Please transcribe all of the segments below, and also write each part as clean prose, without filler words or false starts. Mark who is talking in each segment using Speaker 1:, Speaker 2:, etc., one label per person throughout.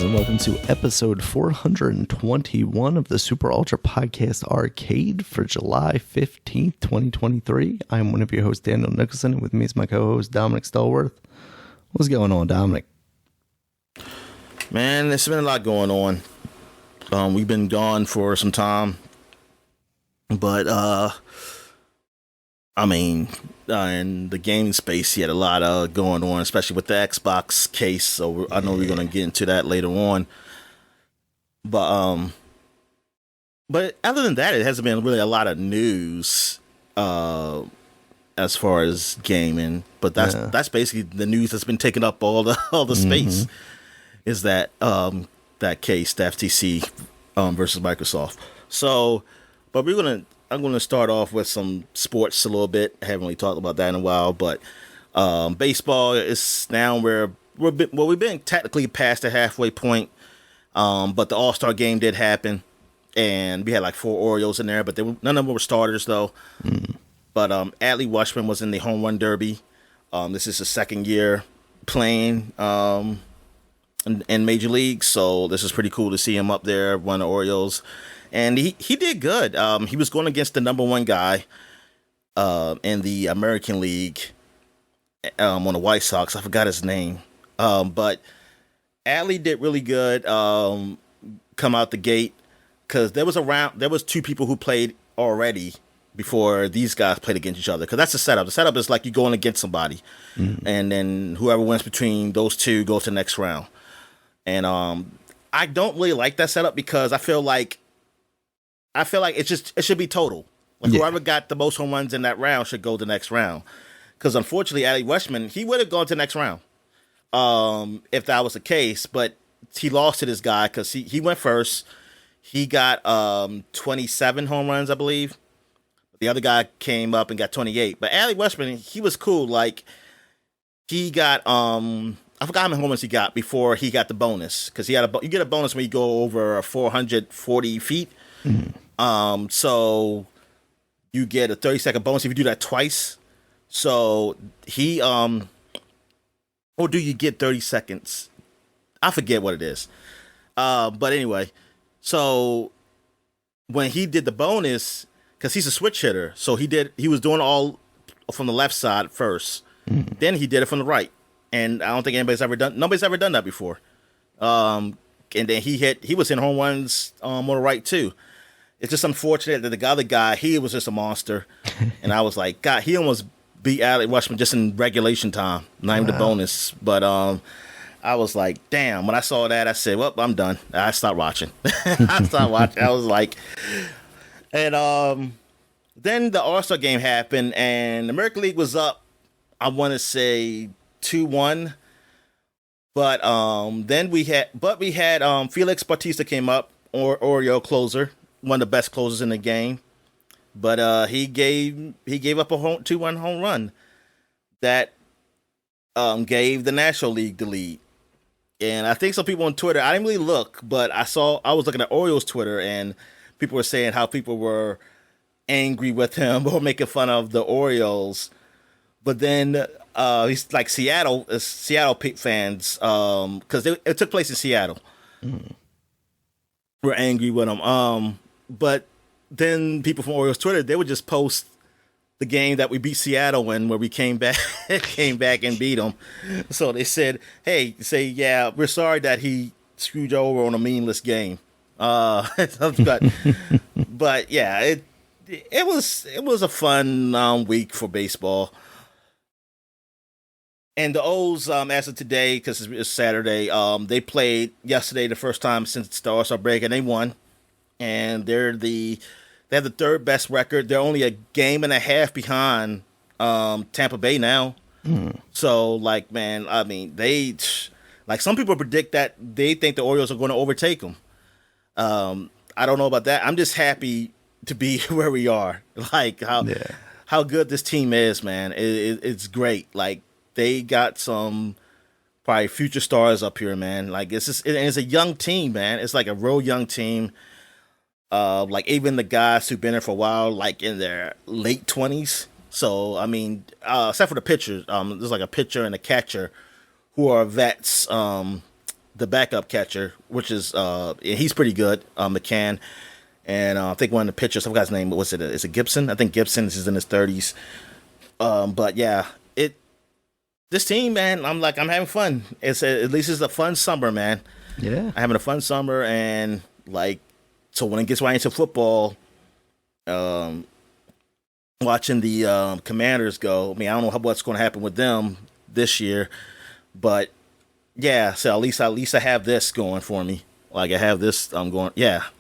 Speaker 1: and welcome to episode 421 of the Super Ultra Podcast Arcade for July 15th, 2023. I'm one of your hosts, Daniel Nicholson, and with me is my co-host, Dominic Stallworth. What's going on, Dominic?
Speaker 2: Man, there's been a lot going on. We've been gone for some time, but in the gaming space, he had a lot going on, especially with the Xbox case. So I know we're going to get into that later on. But other than that, it hasn't been really a lot of news as far as gaming. But that's basically the news that's been taking up all the space. Is that case, the FTC versus Microsoft. So, but I'm gonna start off with some sports a little bit. I haven't really talked about that in a while, but baseball is now we've been technically past the halfway point. But the All-Star game did happen, and we had like 4 Orioles in there, but none of them were starters though. But Adley Rutschman was in the home run derby. This is his second year playing in Major League, so this is pretty cool to see him up there run the Orioles. And he did good. He was going against the number one guy in the American League on the White Sox. I forgot his name. But Adley did really good come out the gate, because there was 2 people who played already before these guys played against each other. Because that's the setup. The setup is like you going against somebody, and then whoever wins between those 2 goes to the next round. And I don't really like that setup, because I feel like it should be total. Like whoever got the most home runs in that round should go to the next round. Because unfortunately, Adley Rutschman, he would have gone to the next round if that was the case. But he lost to this guy because he went first. He got 27 home runs, I believe. The other guy came up and got 28. But Adley Rutschman, he was cool. Like he got I forgot how many home runs he got before he got the bonus, because you get a bonus when you go over 440 feet. So you get a 30-second bonus if you do that twice. So he or do you get 30 seconds? I forget what it is. But anyway, so when he did the bonus, because he's a switch hitter, so he was doing all from the left side first. Then he did it from the right. And I don't think nobody's ever done that before. And then he was hitting home runs on the right too. It's just unfortunate that the other guy, he was just a monster. And I was like, God, he almost beat Adley Rutschman just in regulation time, not even the bonus. But I was like, damn, when I saw that, I said, well, I'm done. I stopped watching. I was like, and then the All-Star game happened, and the American League was up, I want to say 2-1. But then we had Felix Bautista came up, Oriole closer, one of the best closers in the game. But he gave up a 2-1 home run that gave the National League the lead. And I think some people on Twitter, I didn't really look, but I was looking at Orioles Twitter, and people were saying how people were angry with him or making fun of the Orioles. But then he's like Seattle fans, because it took place in Seattle, were angry with him. But then people from Orioles Twitter, they would just post the game that we beat Seattle in, where we came back and beat them. So they said, "Hey, yeah, we're sorry that he screwed you over on a meaningless game." But yeah, it was a fun week for baseball. And the O's, as of today, because it's Saturday, they played yesterday the first time since the All-Star break, and they won. And they have the 3rd best record. They're only a game and a half behind Tampa Bay now. So, like, man, I mean, some people predict that they think the Orioles are going to overtake them. I don't know about that. I'm just happy to be where we are. Like, how good this team is, man. It's great. Like, they got some probably future stars up here, man. Like, it's a young team, man. It's like a real young team. Like even the guys who've been there for a while, like in their late 20s. So, I mean, except for the pitchers, there's like a pitcher and a catcher who are vets. the backup catcher, which is he's pretty good, McCann. And I think one of the pitchers, I forgot his name. What's it? Is it Gibson? I think Gibson is in his 30s. But yeah, this team, man, I'm having fun. At least it's a fun summer, man.
Speaker 1: Yeah,
Speaker 2: I'm having a fun summer, and like, so when it gets right into football, watching the Commanders go. I mean, I don't know what's going to happen with them this year, but yeah. So at least I have this going for me. Like I have this, have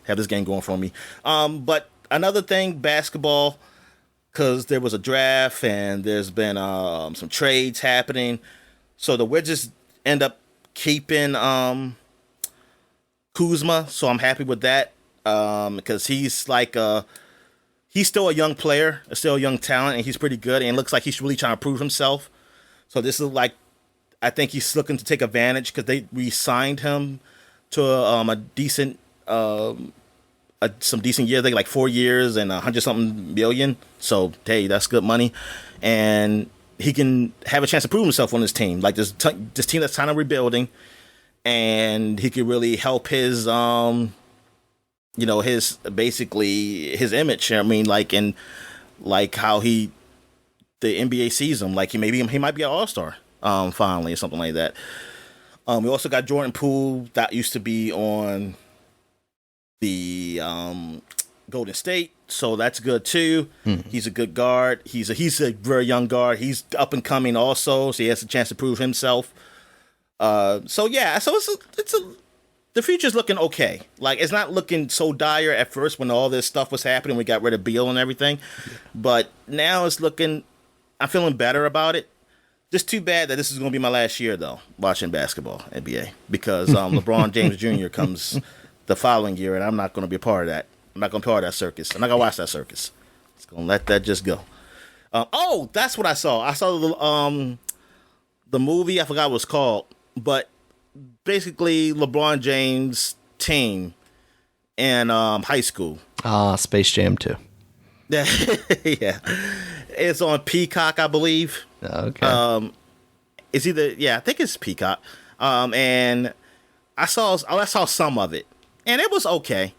Speaker 2: this game going for me. But another thing, basketball, because there was a draft and there's been some trades happening. So the Wizards end up keeping Kuzma, so I'm happy with that because he's like he's still a young player, still a young talent, and he's pretty good, and it looks like he's really trying to prove himself. So this is like, I think he's looking to take advantage because they re-signed him to a decent, some decent years, like 4 years and 100-something million. So hey, that's good money, and he can have a chance to prove himself on this team. Like this team that's kind of rebuilding, and he could really help his his basically his image. I mean, like how the NBA sees him. Like he might be an all-star finally or something like that. We also got Jordan Poole that used to be on the Golden State, so that's good too. He's a good guard. He's a very young guard. He's up and coming also, so he has a chance to prove himself. So the future's looking okay. Like it's not looking so dire at first when all this stuff was happening. We got rid of Beal and everything, but now it's looking. I'm feeling better about it. Just too bad that this is going to be my last year, though, watching basketball, NBA, because LeBron James Jr. comes the following year, and I'm not going to be a part of that. I'm not going to be part of that circus. I'm not going to watch that circus. Just going to let that just go. That's what I saw. I saw the movie. I forgot what it's called, but basically LeBron James' team in high school.
Speaker 1: Space Jam 2.
Speaker 2: Yeah, it's on Peacock, I believe.
Speaker 1: Okay.
Speaker 2: It's I think it's Peacock. And I saw some of it, and it was okay.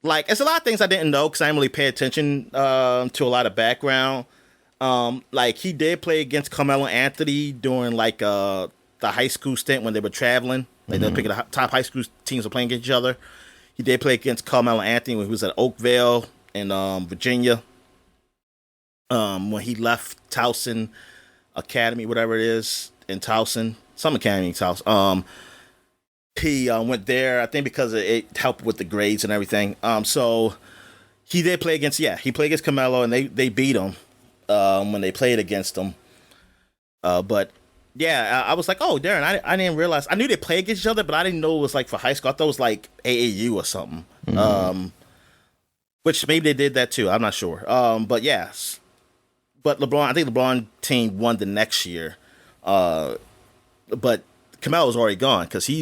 Speaker 2: Like it's a lot of things I didn't know because I didn't really pay attention to a lot of background. Like he did play against Carmelo Anthony during like the high school stint when they were traveling. Like they were picking the top high school teams were playing against each other. He did play against Carmelo Anthony when he was at Oakville in Virginia. When he left Towson Academy, whatever it is, in Towson, some academy in Towson. He went there, I think, because it helped with the grades and everything. So he did play against, he played against Carmelo, and they beat him when they played against him. But yeah, I was like, oh, Darren, I didn't realize. I knew they played against each other, but I didn't know it was like for high school. I thought it was like AAU or something. Which maybe they did that too. I'm not sure. But yes. But I think LeBron team won the next year. But Carmelo's already gone because he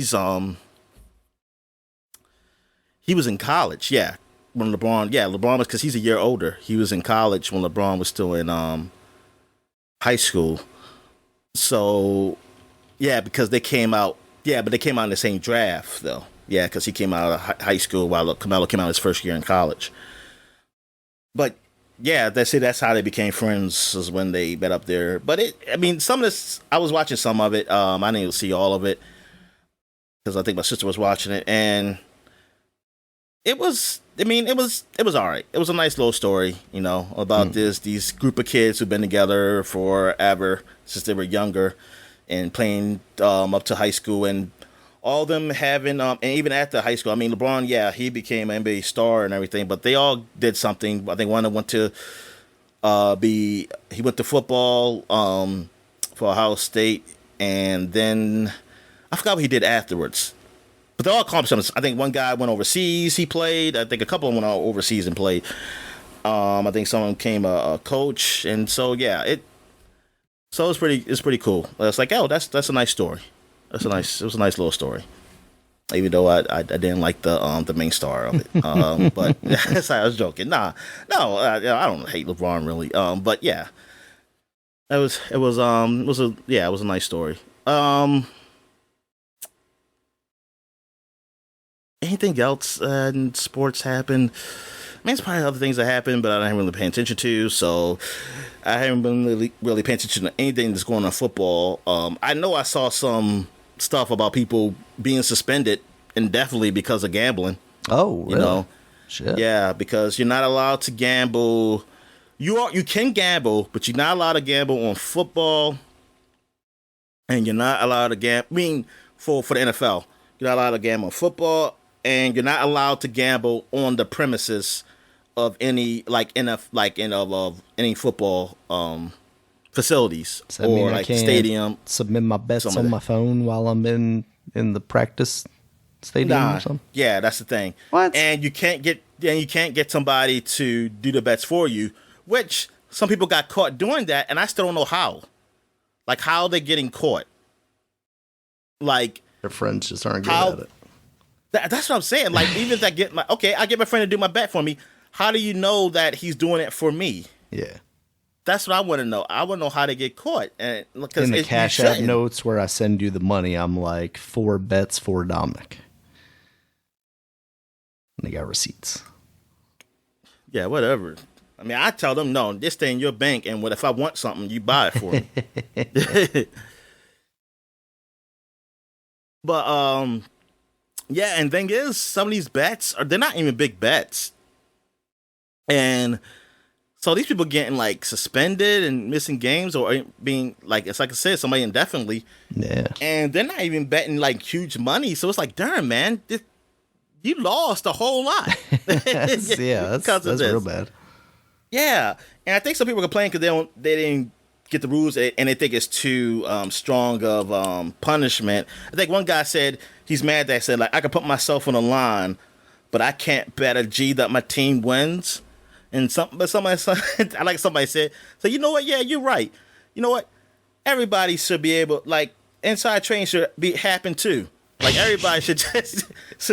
Speaker 2: was in college. Yeah. When LeBron was, because he's a year older. He was in college when LeBron was still in high school. So, yeah, because they came out. Yeah, but they came out in the same draft, though. Yeah, because he came out of high school while Carmelo came out his first year in college. But, yeah, that's how they became friends, is when they met up there. But, some of this, I was watching some of it. I didn't even see all of it because I think my sister was watching it. And it was all right. It was a nice little story, about these group of kids who've been together forever since they were younger and playing up to high school, and all of them having and even after high school. I mean, LeBron, he became an NBA star and everything, but they all did something. I think one of them went to he went to football for Ohio State, and then I forgot what he did afterwards. But they're all accomplished. I think one guy went overseas. He played. I think a couple of them went overseas and played. I think someone became a coach, and so So it's pretty cool. It's like, oh, that's a nice story. It was a nice little story. Even though I didn't like the main star of it. But I was joking. I don't hate LeBron really. But it was a nice story. anything else in sports happened? I mean, it's probably other things that happened, but I haven't really paying attention to. So I haven't been really paying attention to anything that's going on in football. I know I saw some stuff about people being suspended indefinitely because of gambling.
Speaker 1: Oh, really?
Speaker 2: You know,
Speaker 1: shit.
Speaker 2: yeah, because you're not allowed to gamble. You can gamble, but you're not allowed to gamble on football, and you're not allowed to gamble. I mean, for the NFL, you're not allowed to gamble on football, and you're not allowed to gamble on the premises of any of any football facilities or like stadium.
Speaker 1: Submit my bets on my phone while I'm in the practice stadium or something.
Speaker 2: Yeah, that's the thing.
Speaker 1: What?
Speaker 2: And you can't get somebody to do the bets for you, which some people got caught doing that, and I still don't know how. Like, how they're getting caught. Like,
Speaker 1: their friends just aren't good at it.
Speaker 2: That's what I'm saying. Like, even if I get my friend to do my bet for me, how do you know that he's doing it for me?
Speaker 1: Yeah.
Speaker 2: That's what I want to know. I want to know how they get caught. And
Speaker 1: in the Cash App notes where I send you the money, I'm like 4 bets for Dominic. And they got receipts.
Speaker 2: Yeah, whatever. I mean, I tell them, no, this stay in your bank, and if I want something, you buy it for me. But yeah, and thing is, some of these bets they're not even big bets, and so these people getting like suspended and missing games or being like, it's like I said, somebody indefinitely.
Speaker 1: Yeah, and
Speaker 2: they're not even betting like huge money, so it's like, darn, man, you lost a whole lot.
Speaker 1: that's real bad.
Speaker 2: Yeah, and I think some people complain because they didn't get the rules and they think it's too strong of punishment. I think one guy said he's mad that said, like, I can put myself on the line, but I can't bet a G that my team wins. And somebody I like somebody said, so you know what? Yeah, you're right. You know what? Everybody should be able, like, inside training should happen too. Like, everybody should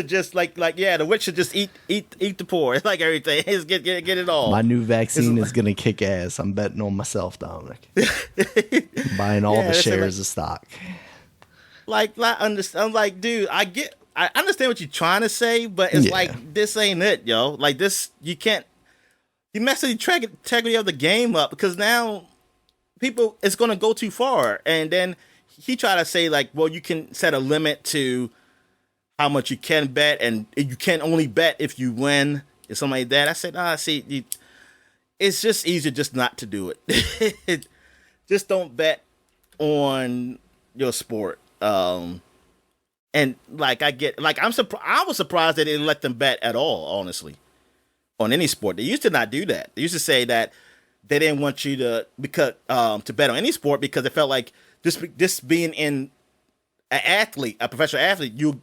Speaker 2: just like yeah, the rich should just eat the poor. It's like everything. Just get it all.
Speaker 1: My new vaccine is gonna kick ass. I'm betting on myself, Dominic. Buying all the shares of stock.
Speaker 2: Like, I'm like, dude, I understand what you're trying to say, but it's like, this ain't it, yo. Like, this, you mess the integrity of the game up, because now people, it's gonna go too far. And then he tried to say, like, well, you can set a limit to how much you can bet, and you can only bet if you win, or something like that. I said, see, it's just easier just not to do it. Just don't bet on your sport. And like, I was surprised they didn't let them bet at all, honestly, on any sport. They used to not do that. They used to say that they didn't want you to bet on any sport, because they felt like just being a professional athlete, you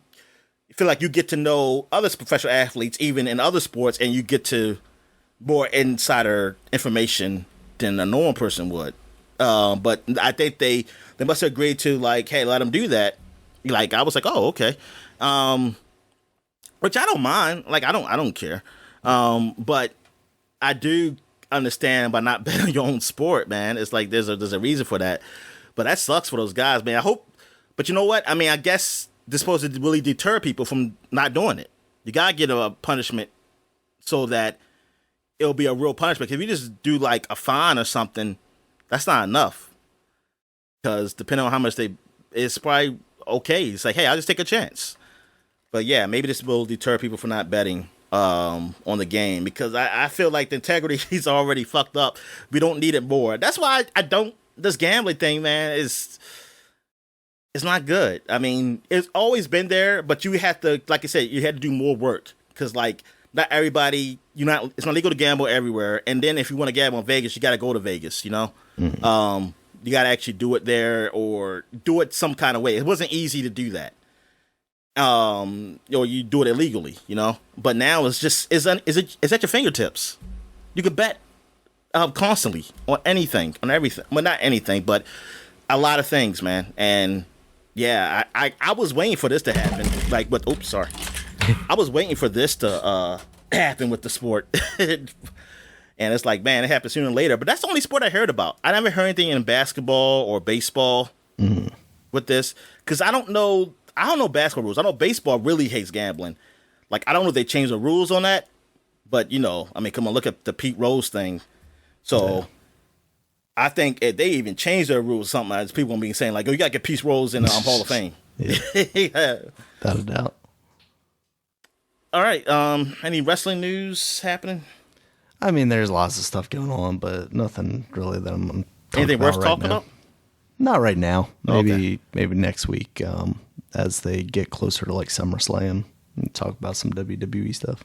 Speaker 2: feel like you get to know other professional athletes, even in other sports, and you get to more insider information than a normal person would. But I think they must have agreed to, like, hey, let them do that. Like, I was like, oh, okay. Which I don't mind. Like, I don't care. But I do understand by not betting on your own sport, man. It's like there's a reason for that. But that sucks for those guys, man. I hope, but you know what? I mean, I guess this is supposed to really deter people from not doing it. You gotta get a punishment so that it'll be a real punishment. If you just do like a fine or something, that's not enough. Because depending on how much it's probably okay. It's like, hey, I'll just take a chance. But yeah, maybe this will deter people from not betting on the game, because I feel like the integrity is already fucked up. We don't need it more. That's why I don't. This gambling thing, man, it's not good. I mean, it's always been there, but you have to, like I said, you had to do more work, because like, not everybody, it's not legal to gamble everywhere. And then if you want to gamble in Vegas, you got to go to Vegas, you know? Mm-hmm. You got to actually do it there, or do it some kind of way. It wasn't easy to do that. Or you do it illegally, you know? But now it's at your fingertips. You could bet constantly on anything, on everything. Well, not anything, but a lot of things, man. And yeah, I was waiting for this to happen. Like, but oops, sorry. I was waiting for this to happen with the sport. And it's like, man, it happens sooner or later. But that's the only sport I heard about. I never heard anything in basketball or baseball with this, because I don't know basketball rules. I know baseball really hates gambling. Like, I don't know if they changed the rules on that, but, you know, I mean, come on, look at the Pete Rose thing. So I think if they even changed their rules or something, as people be saying, like, oh, you got to get Pete Rose in the Hall of Fame.
Speaker 1: Yeah. Without a doubt.
Speaker 2: All right. Any wrestling news happening?
Speaker 1: I mean, there's lots of stuff going on, but nothing really that I'm
Speaker 2: anything worth talking about?
Speaker 1: Not right now. Maybe next week, as they get closer to like SummerSlam, and talk about some WWE stuff.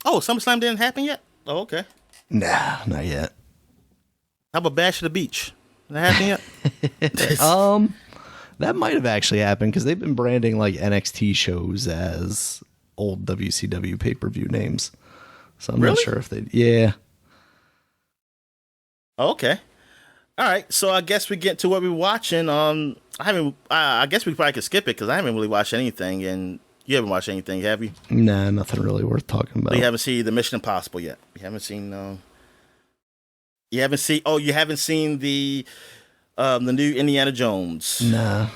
Speaker 2: Oh, SummerSlam didn't happen yet? Oh, okay.
Speaker 1: Nah, not yet.
Speaker 2: How about Bash at the Beach? Did that happen yet?
Speaker 1: That might have actually happened because they've been branding like NXT shows as old WCW pay-per-view names. So I'm not sure if they... Yeah.
Speaker 2: Okay. All right. So I guess we get to what we're watching. I guess we probably could skip it because I haven't really watched anything, and you haven't watched anything, have you?
Speaker 1: Nah, nothing really worth talking about.
Speaker 2: So you haven't seen the Mission Impossible yet? You haven't seen... You haven't seen... Oh, you haven't seen the new Indiana Jones?
Speaker 1: Nah.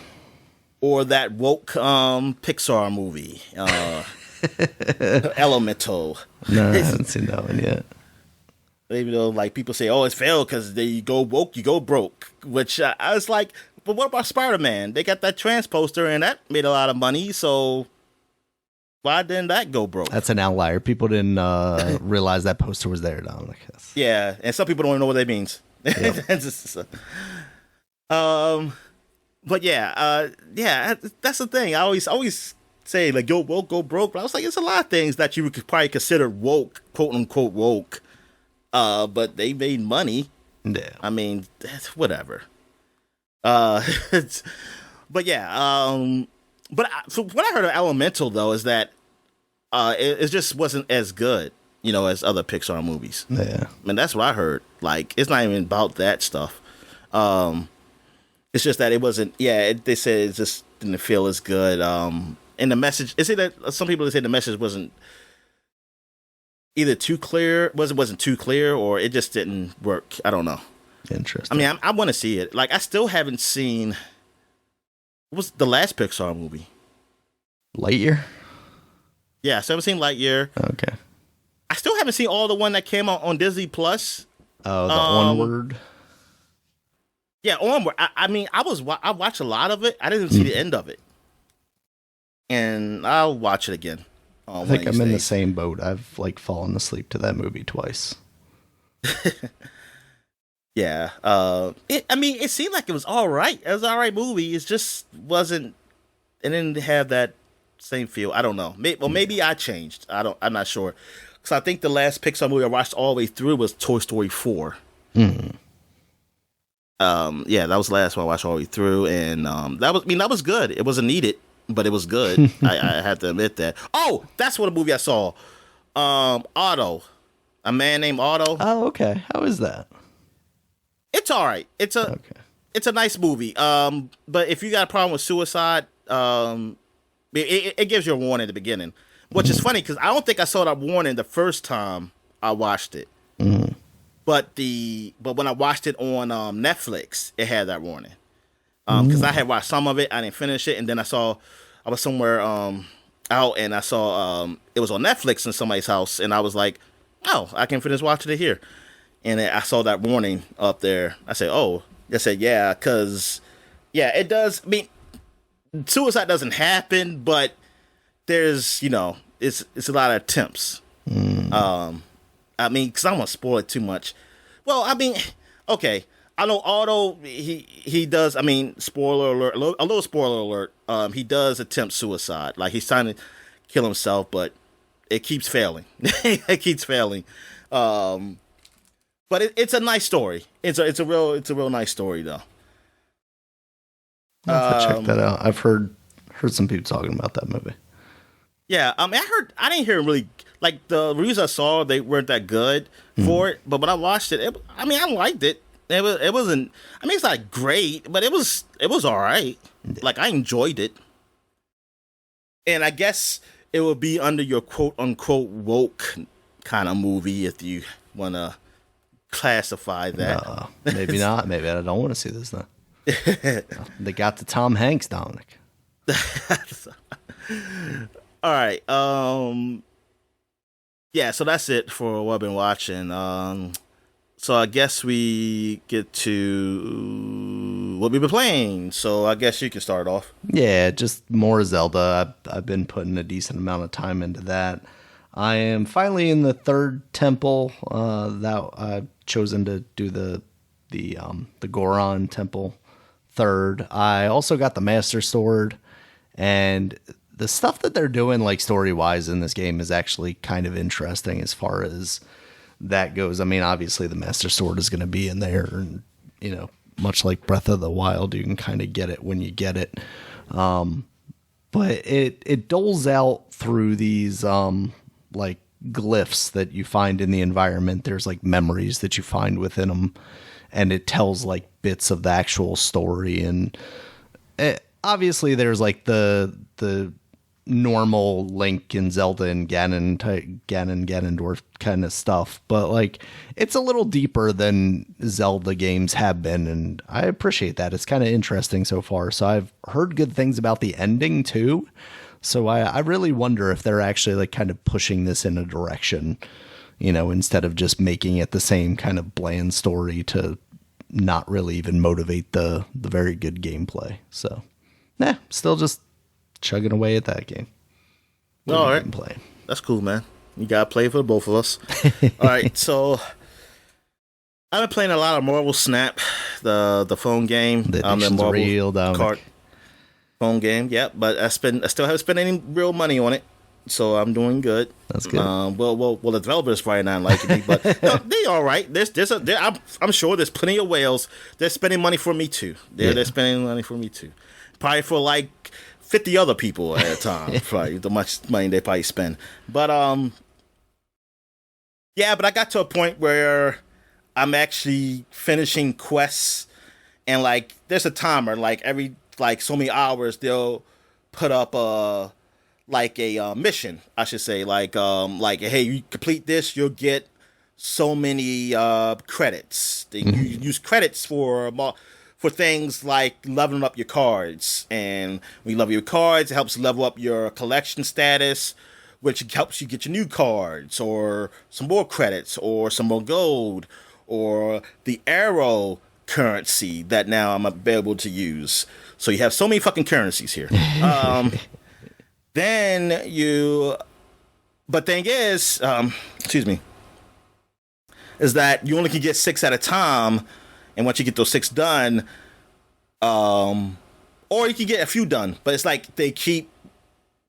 Speaker 2: Or that woke Pixar movie, Elemental.
Speaker 1: No, I haven't seen that one yet.
Speaker 2: Even though, like, people say, oh, it's failed because you go woke, you go broke. Which I was like, but what about Spider-Man? They got that trans poster, and that made a lot of money, so why didn't that go broke?
Speaker 1: That's an outlier. People didn't realize that poster was there, Dominic.
Speaker 2: Yeah, and some people don't even know what that means. Yep. But yeah, that's the thing. I always say, like, go woke, go broke. But I was like, it's a lot of things that you could probably consider woke, quote unquote woke. But they made money.
Speaker 1: Yeah.
Speaker 2: I mean, that's whatever. But yeah. So what I heard of Elemental though is that it just wasn't as good, you know, as other Pixar movies.
Speaker 1: Yeah.
Speaker 2: I mean, that's what I heard. Like, it's not even about that stuff. It's just that it wasn't. Yeah, they said it just didn't feel as good. And the message, is it that some people say the message wasn't either too clear, wasn't too clear, or it just didn't work. I don't know.
Speaker 1: Interesting.
Speaker 2: I mean, I want to see it. Like, I still haven't seen. What was the last Pixar movie?
Speaker 1: Lightyear?
Speaker 2: Yeah, I still haven't seen Lightyear.
Speaker 1: Okay.
Speaker 2: I still haven't seen all the one that came out on Disney Plus.
Speaker 1: Oh, the Onward.
Speaker 2: Yeah, Onward. I mean, I watched a lot of it. I didn't see the end of it, and I'll watch it again.
Speaker 1: I think I'm in the same boat. I've like fallen asleep to that movie twice.
Speaker 2: Yeah. It seemed like it was all right. It was an all right movie. It just wasn't. It didn't have that same feel. I don't know. Maybe I changed. I'm not sure. Because I think the last Pixar movie I watched all the way through was Toy Story 4.
Speaker 1: Mm-hmm.
Speaker 2: Yeah, that was the last one I watched all the way through, and that was good. It wasn't needed, but it was good. I have to admit that. Oh, that's what a movie I saw. Otto, A Man Named Otto.
Speaker 1: Oh, okay. How is that?
Speaker 2: It's all right. It's a nice movie. But if you got a problem with suicide, it gives you a warning at the beginning, which is funny because I don't think I saw that warning the first time I watched it.
Speaker 1: Mm-hmm.
Speaker 2: But when I watched it on Netflix, it had that warning. Because I had watched some of it, I didn't finish it, and then I was somewhere out, and I saw it was on Netflix in somebody's house, and I was like, oh, I can finish watching it here. And I saw that warning up there. I said, oh. I said, yeah, because, yeah, it does. I mean, suicide doesn't happen, but there's, it's a lot of attempts. I mean, because I don't want to spoil it too much. Well, I mean, okay. I know Otto, he does, I mean, spoiler alert, a little spoiler alert. He does attempt suicide. Like, he's trying to kill himself, but it keeps failing. It keeps failing. But it's a nice story. It's a real nice story though.
Speaker 1: I'll have to check that out. I've heard some people talking about that movie.
Speaker 2: Yeah, I didn't hear really, like, the reviews I saw, they weren't that good for it. But when I watched it, I liked it. It wasn't. I mean, it's not great, but it was all right. Like, I enjoyed it. And I guess it would be under your quote unquote woke kind of movie if you want to classify that.
Speaker 1: Maybe not. Maybe I don't want to see this now. They got the Tom Hanks, Dominic.
Speaker 2: All right. Yeah, so that's it for what I've been watching. So I guess we get to what we've been playing. So I guess you can start off.
Speaker 1: Yeah, just more Zelda. I've been putting a decent amount of time into that. I am finally in the third temple. That I've chosen to do the Goron temple third. I also got the Master Sword, and the stuff that they're doing, like story wise, in this game is actually kind of interesting as far as that goes. I mean, obviously the Master Sword is going to be in there, and much like Breath of the Wild, you can kind of get it when you get it. But it doles out through these like glyphs that you find in the environment. There's like memories that you find within them, and it tells like bits of the actual story. And obviously there's like the normal Link and Zelda and Ganondorf kind of stuff, but like it's a little deeper than Zelda games have been, and I appreciate that. It's kind of interesting so far. So I've heard good things about the ending too, so I really wonder if they're actually like kind of pushing this in a direction, instead of just making it the same kind of bland story to not really even motivate the very good gameplay. So still just chugging away at that game.
Speaker 2: All right.
Speaker 1: Playing.
Speaker 2: That's cool, man. You got to play for both of us. All right. So I've been playing a lot of Marvel Snap, the phone game.
Speaker 1: The Marvel real
Speaker 2: card phone game. Yeah, but I still haven't spent any real money on it, so I'm doing good.
Speaker 1: That's good.
Speaker 2: Well, the developers probably not liking me, but no, they all right. I'm sure there's plenty of whales. They're spending money for me too. They're spending money for me too. Probably for like 50 other people at a time. Probably the much money they probably spend. But but I got to a point where I'm actually finishing quests, and like there's a timer. Like every like so many hours they'll put up a mission, I should say. Like hey, you complete this, you'll get so many credits. You use credits for things like leveling up your cards. And when you level your cards, it helps level up your collection status, which helps you get your new cards, or some more credits, or some more gold, or the arrow currency that now I'm able to use. So you have so many fucking currencies here. But thing is, excuse me, is that you only can get 6 at a time. And once you get those 6 done, or you can get a few done, but it's like they keep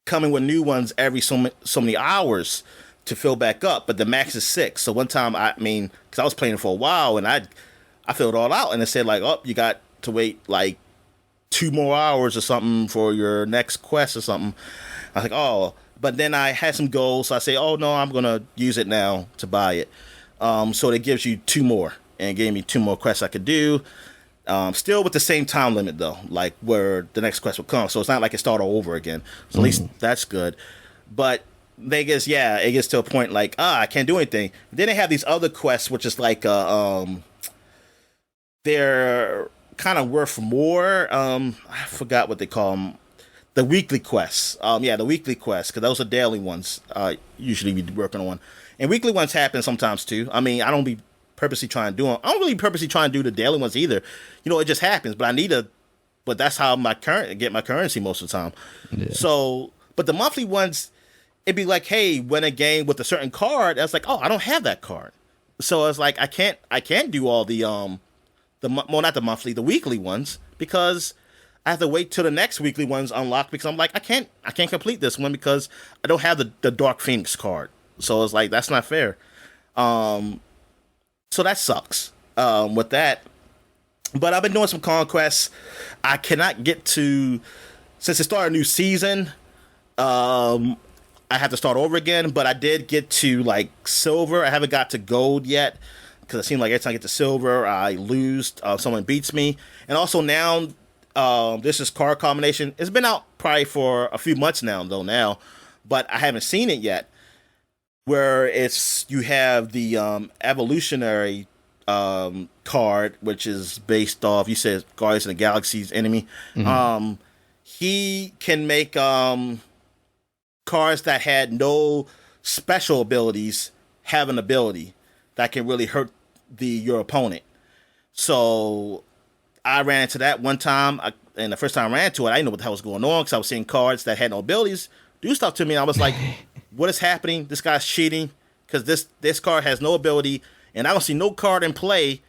Speaker 2: coming with new ones every so many hours to fill back up. But the max is 6. So one time, because I was playing for a while, and I filled it all out, and it said like, oh, you got to wait like 2 more hours or something for your next quest or something. I was like, oh, but then I had some goals, so I say, oh no, I'm gonna use it now to buy it. So it gives you 2 more. And gave me 2 more quests I could do. Still with the same time limit, though, like where the next quest will come. So it's not like it started all over again. So at least that's good. But it gets to a point like, I can't do anything. Then they have these other quests, which is like, they're kind of worth more. I forgot what they call them. The weekly quests. The weekly quests, because those are daily ones. Usually we working on. And weekly ones happen sometimes, too. I mean, I don't be purposely trying to do them. I don't really purposely try and do the daily ones either. It just happens. But that's how get my currency most of the time. Yeah. So, but the monthly ones, it'd be like, hey, win a game with a certain card. I was like, oh, I don't have that card. So it's like I can't do all the not the monthly, the weekly ones, because I have to wait till the next weekly ones unlock, because I'm like, I can't complete this one because I don't have the Dark Phoenix card. So it's like, that's not fair. So that sucks with that. But I've been doing some conquests. I cannot get to, since it started a new season, I have to start over again. But I did get to like silver. I haven't got to gold yet, because it seems like every time I get to silver, I lose. Someone beats me. And also now, this is card combination. It's been out probably for a few months now, but I haven't seen it yet. Where you have the evolutionary card, which is based off, you said Guardians of the Galaxy's enemy. Mm-hmm. He can make cards that had no special abilities have an ability that can really hurt your opponent. So I ran into that one time, and the first time I ran into it, I didn't know what the hell was going on because I was seeing cards that had no abilities do stuff to me. And I was like, what is happening? This guy's cheating because this card has no ability, and I don't see no card in play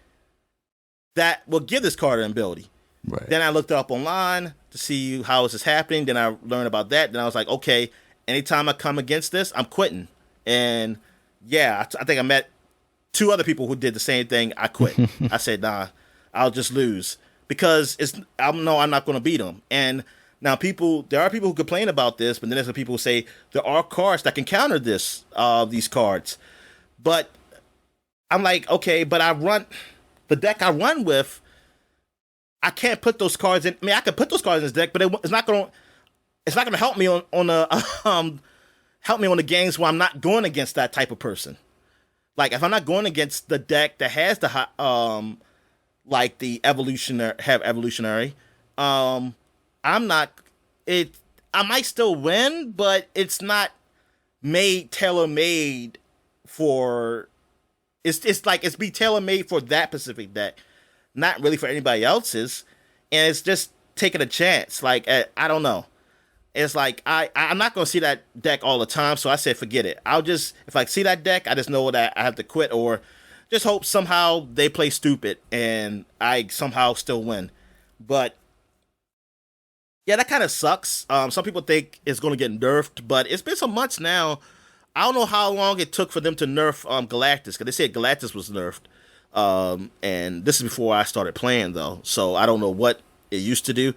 Speaker 2: that will give this card an ability.
Speaker 1: Right.
Speaker 2: Then I looked up online to see how is this happening. Then I learned about that. Then I was like, okay, anytime I come against this, I'm quitting. And yeah, I think I met 2 other people who did the same thing. I quit. I said, nah, I'll just lose because I'm not going to beat them. And now there are people who complain about this, but then there's some people who say there are cards that can counter these cards. But I'm like, okay, but the deck I run with, I can't put those cards in. I mean, I could put those cards in this deck, but it's not going to help me on the games where I'm not going against that type of person. Like if I'm not going against the deck that has the like the evolutionary, I'm not. I might still win, but it's not tailor-made for. It's like it's be tailor-made for that specific deck, not really for anybody else's, and it's just taking a chance. Like I don't know. It's like I'm not gonna see that deck all the time, so I said forget it. If I see that deck, I just know that I have to quit or just hope somehow they play stupid and I somehow still win. But yeah, that kind of sucks. Some people think it's gonna get nerfed, but it's been some months now. I don't know how long it took for them to nerf Galactus, because they said Galactus was nerfed. And this is before I started playing though, so I don't know what it used to do.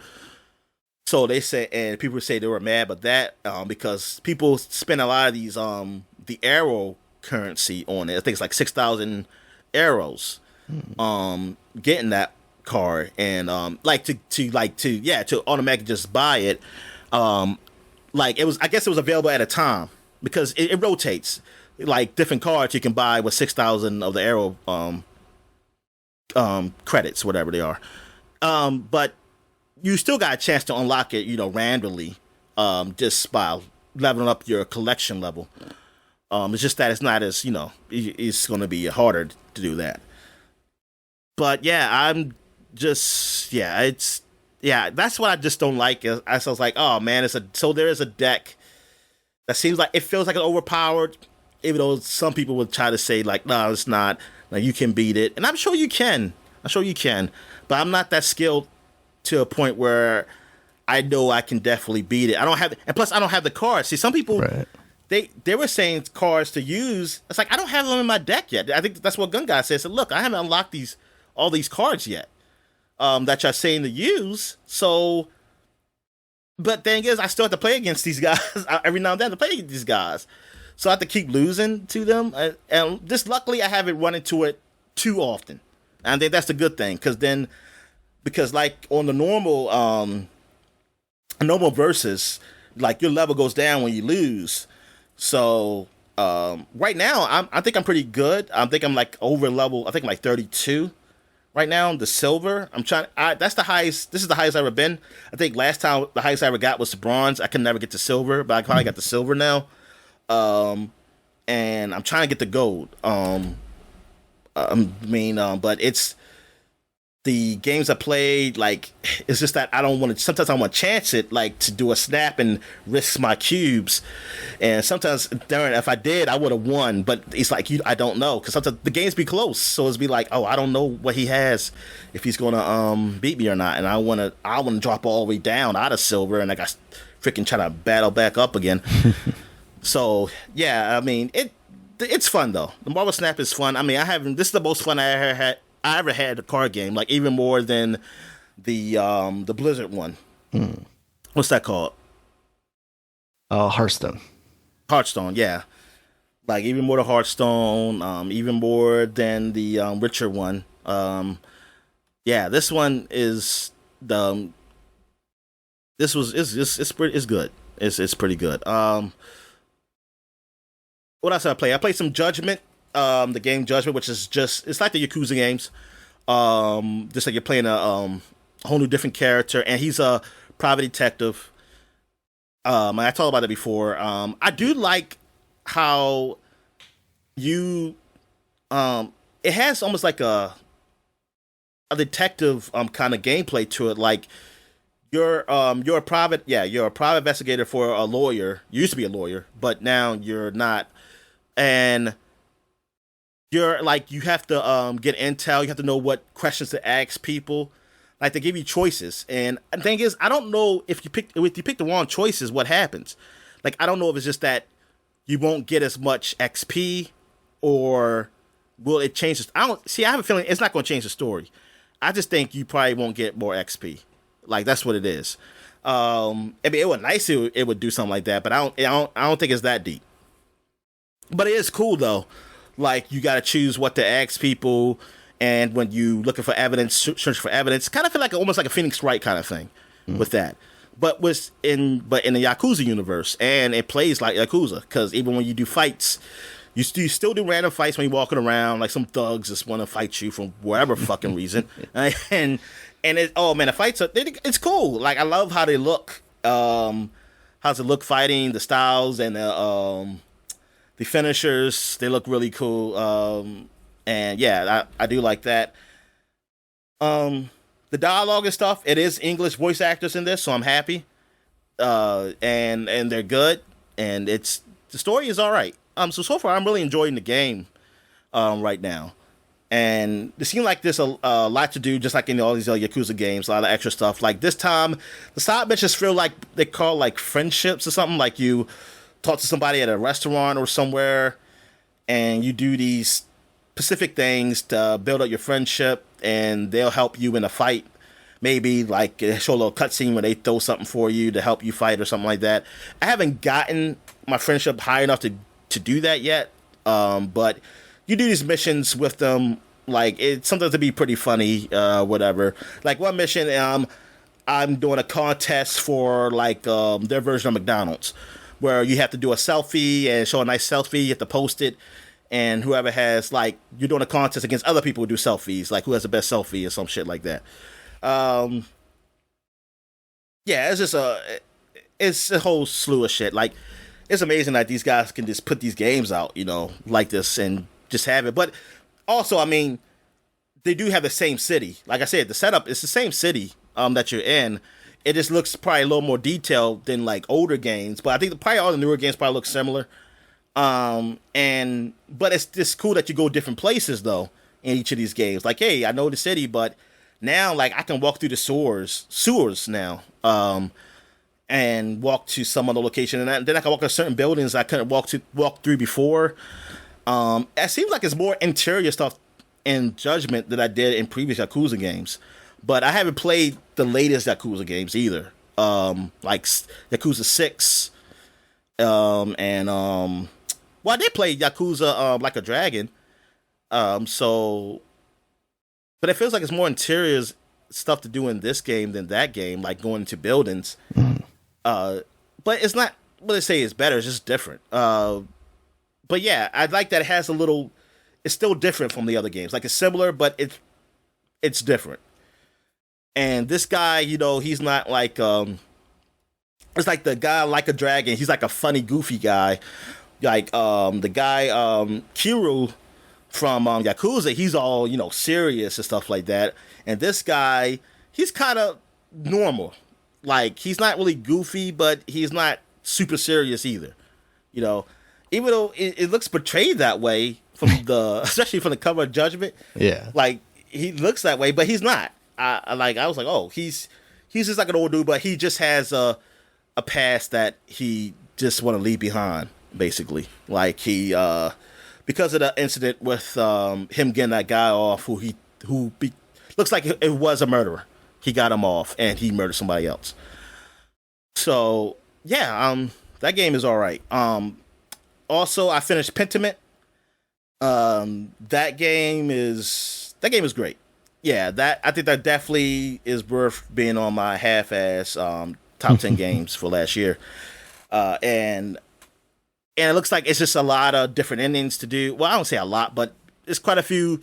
Speaker 2: So they say, and people say they were mad about that because people spend a lot of these the arrow currency on it. I think it's like 6,000 arrows getting that card, and to automatically just buy it. Like it was, I guess it was available at a time because it rotates. Like different cards you can buy with 6,000 of the arrow credits, whatever they are. But you still got a chance to unlock it, randomly, just by leveling up your collection level. It's just that it's not as, it's going to be harder to do that. But yeah, that's what I just don't like. I was like, oh man, there is a deck that seems like, it feels like it's overpowered, even though some people would try to say like, no, it's not. Like you can beat it, and I'm sure you can. But I'm not that skilled to a point where I know I can definitely beat it. And plus I don't have the cards. See, some people, right, they were saying cards to use. It's like I don't have them in my deck yet. I think that's what Gun Guy said. So look, I haven't unlocked all these cards yet that you're saying to use. So, but thing is, I still have to play against these guys every now and then to play against these guys. So I have to keep losing to them. And just luckily, I haven't run into it too often. And I think that's the good thing, because like on the normal versus, like your level goes down when you lose. So right now, I think I'm pretty good. I think I'm like over level. I think I'm like 32 right now. The silver. That's the highest. This is the highest I've ever been. I think last time the highest I ever got was the bronze. I could never get to silver, but I probably got the silver now. And I'm trying to get the gold. But it's the games I played, like, it's just that I don't want to, sometimes I want to chance it, like, to do a snap and risk my cubes. And sometimes, if I did, I would have won, but it's like, I don't know, because sometimes the games be close, so it's be like, oh, I don't know what he has, if he's going to beat me or not, and I want to drop all the way down out of silver, and I got freaking try to battle back up again. So, yeah, I mean, it's fun, though. The Marvel Snap is fun. I mean, this is the most fun I ever had a card game, like even more than the Blizzard one. What's that called?
Speaker 1: Hearthstone.
Speaker 2: Hearthstone, yeah. Like even more than Hearthstone, even more than the Witcher one. Yeah, this one is it's good. It's pretty good. What else did I play? I played some Judgment. The game Judgment, which is it's like the Yakuza games. Just like you're playing a whole new different character, and he's a private detective. I talked about it before. I do like how you it has almost like a detective kind of gameplay to it. Like you're a private you're a private investigator for a lawyer. You used to be a lawyer, but now you're not. And you're like you have to get intel. You have to know what questions to ask people. Like they give you choices, and the thing is, I don't know if you pick the wrong choices, what happens. Like I don't know if it's just that you won't get as much XP, or will it change? I don't see. I have a feeling it's not going to change the story. I just think you probably won't get more XP. Like that's what it is. I mean, it would nice if it would do something like that, but I don't think it's that deep. But it is cool though. Like you got to choose what to ask people, and when you looking for evidence, search for evidence, kind of feel like almost like a Phoenix Wright kind of thing with that. But in the Yakuza universe, and it plays like Yakuza because even when you do fights, you still do random fights when you're walking around. Like some thugs just want to fight you for whatever fucking reason, and oh man, the fights it's cool. Like I love how they look. How's it look fighting, the styles and the finishers, they look really cool. And yeah, I do like that. The dialogue and stuff, it is English voice actors in this, so I'm happy. And they're good, and the story is all right. So far I'm really enjoying the game right now. And it seems like there's a lot to do, just like in all these other Yakuza games, a lot of extra stuff. Like this time, the side missions feel like they call like friendships or something. Like you talk to somebody at a restaurant or somewhere, and you do these specific things to build up your friendship, and they'll help you in a fight. Maybe like show a little cutscene where they throw something for you to help you fight or something like that. I haven't gotten my friendship high enough to do that yet, but you do these missions with them, like it's sometimes to be pretty funny, whatever. Like one mission, I'm doing a contest for like their version of McDonald's, where you have to do a selfie and show a nice selfie. You have to post it, and whoever has like you're doing a contest against other people who do selfies, like who has the best selfie or some shit like that. Yeah, it's a whole slew of shit. Like it's amazing that these guys can just put these games out, like this and just have it. But also, I mean, they do have the same city. Like I said, the setup is the same city that you're in. It just looks probably a little more detailed than like older games. But I think probably all the newer games probably look similar. But it's just cool that you go different places though in each of these games. Like, hey, I know the city, but now like I can walk through the sewers now. And walk to some other location, and then I can walk to certain buildings I couldn't walk through before. It seems like it's more interior stuff in Judgment that I did in previous Yakuza games, but I haven't played the latest Yakuza games either. Like Yakuza 6, well, I did play Yakuza Like a Dragon. But it feels like it's more interior stuff to do in this game than that game, like going into buildings. But it's not what they say is better, it's just different. But yeah, I like that it has a little, it's still different from the other games. Like it's similar, but it's different. And this guy, he's not like it's like the guy Like a Dragon, he's like a funny, goofy guy. Like the guy Kiryu from Yakuza, he's all, serious and stuff like that. And this guy, he's kind of normal. Like, he's not really goofy, but he's not super serious either. Even though it looks portrayed that way from especially from the cover of Judgment.
Speaker 1: Yeah.
Speaker 2: Like, he looks that way, but he's not. I was like, oh, he's just like an old dude, but he just has a past that he just want to leave behind, basically. Like, he, because of the incident with him getting that guy off who looks like it was a murderer. He got him off, and he murdered somebody else. So yeah, that game is all right. Also, I finished Pentiment. That game is great. Yeah, I think that definitely is worth being on my half-ass top 10 games for last year. And it looks like it's just a lot of different endings to do. Well, I don't say a lot, but it's quite a few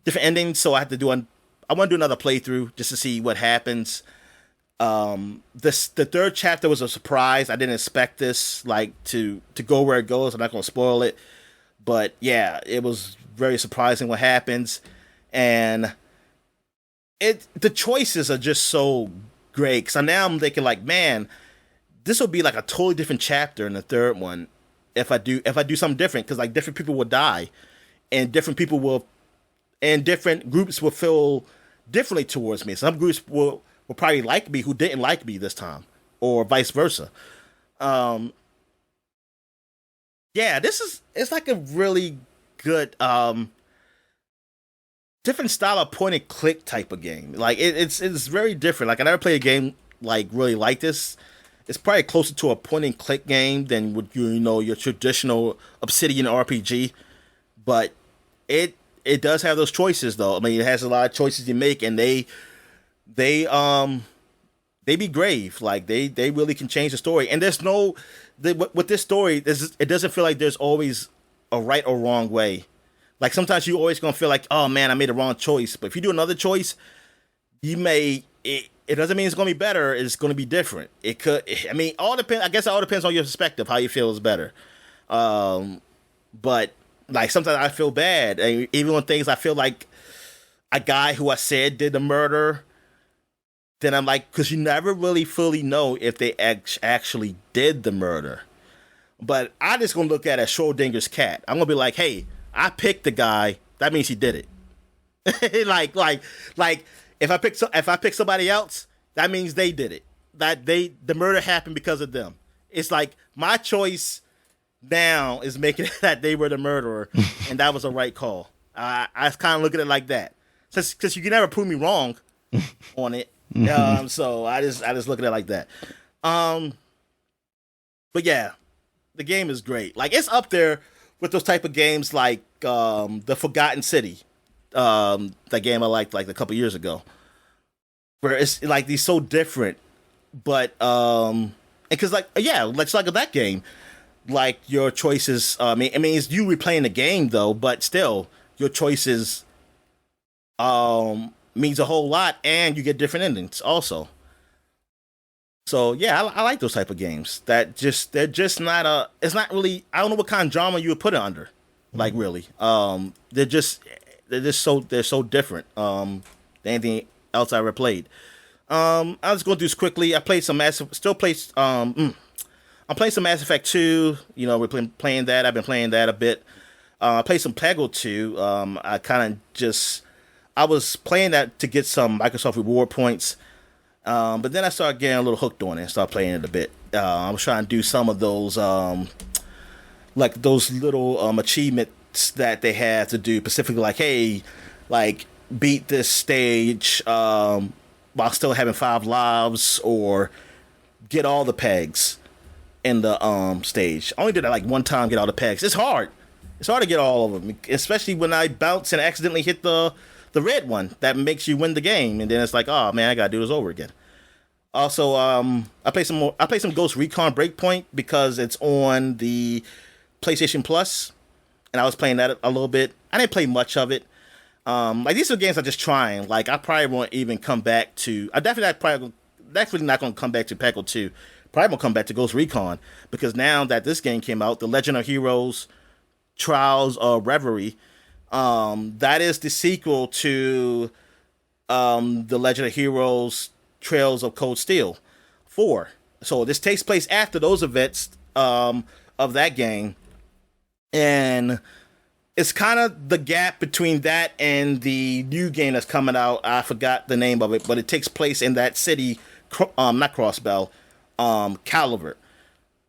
Speaker 2: different endings. So I have to do I want to do another playthrough just to see what happens. The third chapter was a surprise. I didn't expect this like to go where it goes. I'm not gonna spoil it, but yeah, it was very surprising what happens, and the choices are just so great. Because now I'm thinking like, man, this will be like a totally different chapter in the third one if I do something different. Because like different people will die, and different groups will feel differently towards me. Some groups will probably like me who didn't like me this time, or vice versa. Yeah, it's like a really good different style of point and click type of game. Like it's very different. Like I never played a game like really like this. It's probably closer to a point and click game than what your traditional Obsidian RPG. But it does have those choices though. I mean, it has a lot of choices you make, and they be grave. Like they really can change the story. And there's with this story, it doesn't feel like there's always a right or wrong way. Like sometimes you always gonna feel like, oh man, I made the wrong choice. But if you do another choice, it doesn't mean it's gonna be better. It's gonna be different. It could. I mean, all depends. I guess it all depends on your perspective, how you feel is better. But like sometimes I feel bad, even on things I feel like a guy who I said did the murder. Then I'm like, because you never really fully know if they actually did the murder. But I just gonna look at it as Schrodinger's cat. I'm gonna be like, hey, I picked the guy. That means he did it. like if I pick somebody else, that means they did it. The murder happened because of them. It's like my choice now is making it that they were the murderer, and that was a right call. I kind of look at it like that, because you can never prove me wrong on it. So I just look at it like that. But yeah, the game is great. Like it's up there with those type of games like the Forgotten City, that game I liked like a couple years ago, where it's like these so different, but because like like that game, like your choices. I mean it's you replaying the game though, but still your choices means a whole lot, and you get different endings also. So yeah, I like those type of games. They're just not it's not really. I don't know what kind of drama you would put it under. Like really, they're so different. Than anything else I ever played. I was going to do this quickly. I played some I'm playing some Mass Effect 2. We're playing that. I've been playing that a bit. I played some Peggle 2. I was playing that to get some Microsoft reward points. But then I started getting a little hooked on it and started playing it a bit. I was trying to do some of those, like those little achievements that they have to do, specifically like, hey, like beat this stage while still having 5 lives, or get all the pegs in the stage. I only did that like one time, get all the pegs. It's hard. It's hard to get all of them, especially when I bounce and accidentally hit the red one that makes you win the game, and then it's like, oh man, I gotta do this over again. Also, I play some Ghost Recon Breakpoint because it's on the PlayStation Plus, and I was playing that a little bit. I didn't play much of it. Like these are games I'm just trying. Like I probably won't even come back to. Definitely not going to come back to Peggle 2. Probably won't come back to Ghost Recon, because now that this game came out, The Legend of Heroes Trials of Reverie, that is the sequel to The Legend of Heroes Trails of Cold Steel 4. So this takes place after those events of that game, and it's kind of the gap between that and the new game that's coming out. I forgot the name of it, but it takes place in that city, not Crossbell, Calvert.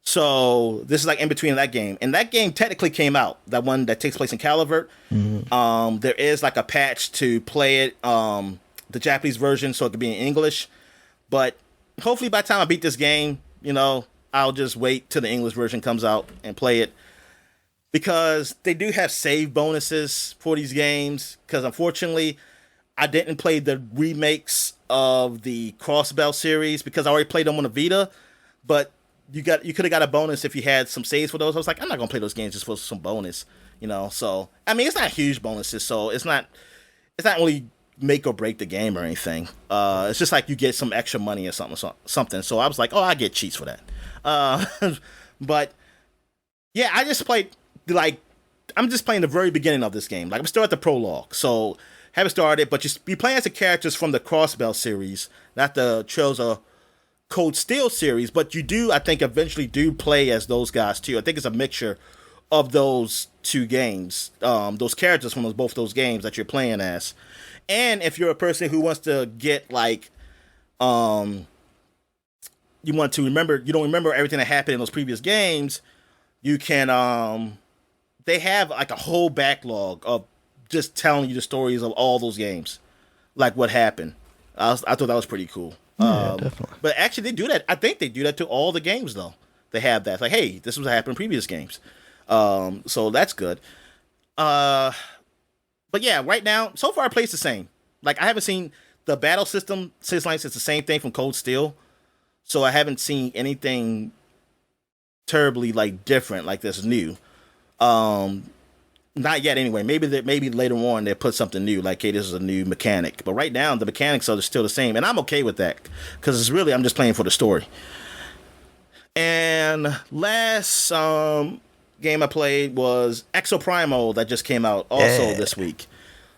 Speaker 2: So this is like in between that game, and that game technically came out. That one that takes place in Calvert. Mm-hmm. There is like a patch to play it, the Japanese version, so it could be in English. But hopefully by the time I beat this game, I'll just wait till the English version comes out and play it, because they do have save bonuses for these games. Because unfortunately, I didn't play the remakes of the Crossbell series because I already played them on the Vita, but you could have got a bonus if you had some saves for those. I was like, I'm not gonna play those games just for some bonus, So I mean, it's not huge bonuses, so it's not really make or break the game or anything. It's just like you get some extra money or something. So I was like, oh, I get cheats for that. But yeah, I just played I'm just playing the very beginning of this game. Like I'm still at the prologue, so haven't started. But you play as the characters from the Crossbell series, not the Trails of Cold Steel series. But you do, I think, eventually do play as those guys too. I think it's a mixture of those two games, those characters from both those games that you're playing as. And if you're a person who wants to get you want to remember, you don't remember everything that happened in those previous games, you can, they have like a whole backlog of just telling you the stories of all those games, like what happened. I thought that was pretty cool.
Speaker 1: Yeah, definitely.
Speaker 2: But actually they do that. I think they do that to all the games though. They have that. It's like, hey, this was what happened in previous games. So that's good. But yeah, right now, so far it plays the same. Like I haven't seen the battle system since it's the same thing from Cold Steel. So I haven't seen anything terribly different like this new. Not yet anyway. Maybe later on they'll put something new, like, hey, this is a new mechanic. But right now the mechanics are still the same, and I'm okay with that because it's really I'm just playing for the story. And last game I played was Exoprimal that just came out also this week.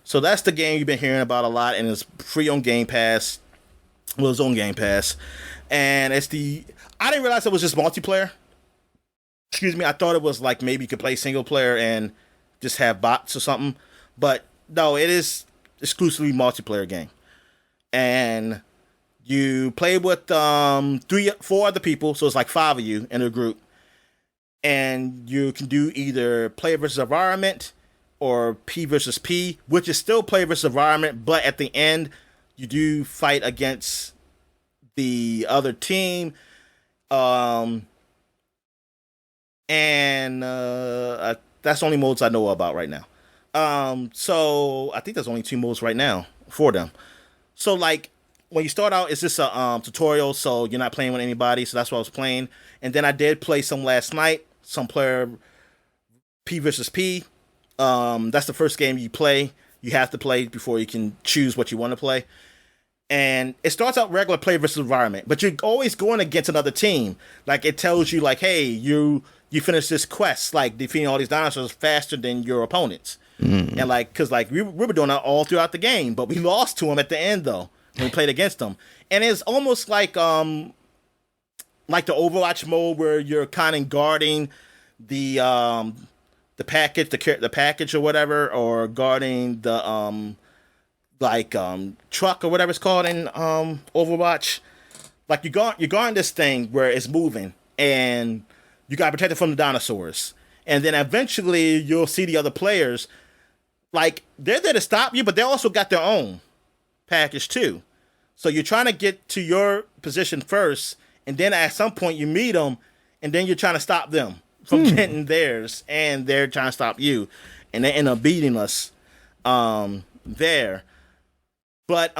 Speaker 2: So that's the game you've been hearing about a lot, and it's free on Game Pass. Well, it's on Game Pass. And I didn't realize it was just multiplayer. Excuse me, I thought it was like maybe you could play single player and just have bots or something. But no, it is exclusively multiplayer game. And you play with 4 other people, so it's like 5 of you in a group. And you can do either player versus environment or P versus P, which is still player versus environment, but at the end you do fight against the other team. And that's the only modes I know about right now. So I think there's only 2 modes right now for them. So like when you start out, it's just a tutorial, so you're not playing with anybody. So that's what I was playing. And then I did play some last night, some player P versus P. That's the first game you play. You have to play before you can choose what you want to play. And it starts out regular play versus environment, but you're always going against another team. Like it tells you, like, hey, you finish this quest, like defeating all these dinosaurs faster than your opponents. Mm. And because we were doing that all throughout the game, but we lost to them at the end though when we played against them. And it's almost like the Overwatch mode where you're kind of guarding the package, the package or whatever, or guarding the truck or whatever it's called in Overwatch. Like you're guarding this thing where it's moving, and you got to protect it from the dinosaurs. And then eventually you'll see the other players, like they're there to stop you, but they also got their own package too. So you're trying to get to your position first, and then at some point you meet them, and then you're trying to stop them from getting theirs, and they're trying to stop you, and they end up beating us there. But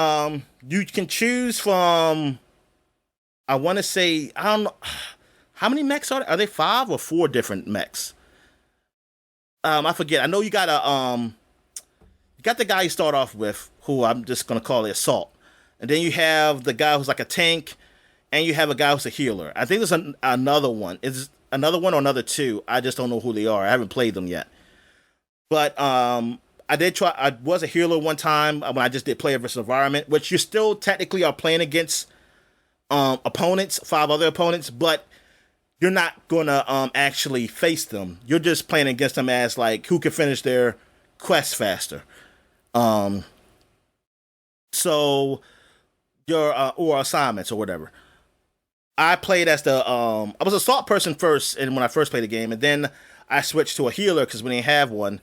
Speaker 2: you can choose from, I want to say, I don't know, how many mechs are there? Are they 5 or 4 different mechs? I forget. I know you got the guy you start off with, who I'm just gonna call it Assault, and then you have the guy who's like a tank, and you have a guy who's a healer. I think there's another one. It's another one or another 2. I just don't know who they are. I haven't played them yet. But I did try. I was a healer one time when I just did player versus environment, which you still technically are playing against opponents, 5 other opponents, but you're not gonna actually face them. You're just playing against them as like who can finish their quest faster. So your or assignments or whatever. I played as the I was an assault person first, and when I first played the game, and then I switched to a healer because we didn't have one.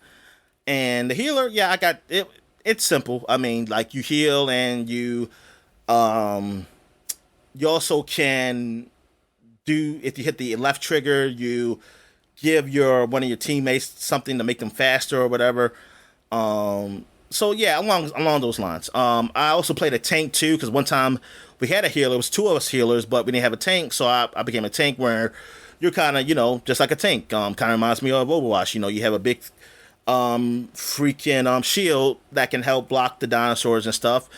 Speaker 2: And the healer, yeah, I got it. It's simple. I mean, like you heal, and you also can do, if you hit the left trigger, you give one of your teammates something to make them faster or whatever. So yeah, along those lines. I also played a tank too, because one time we had a healer. It was 2 of us healers, but we didn't have a tank, so I became a tank where you're kind of, just like a tank. Kind of reminds me of Overwatch. You have a big freaking shield that can help block the dinosaurs and stuff.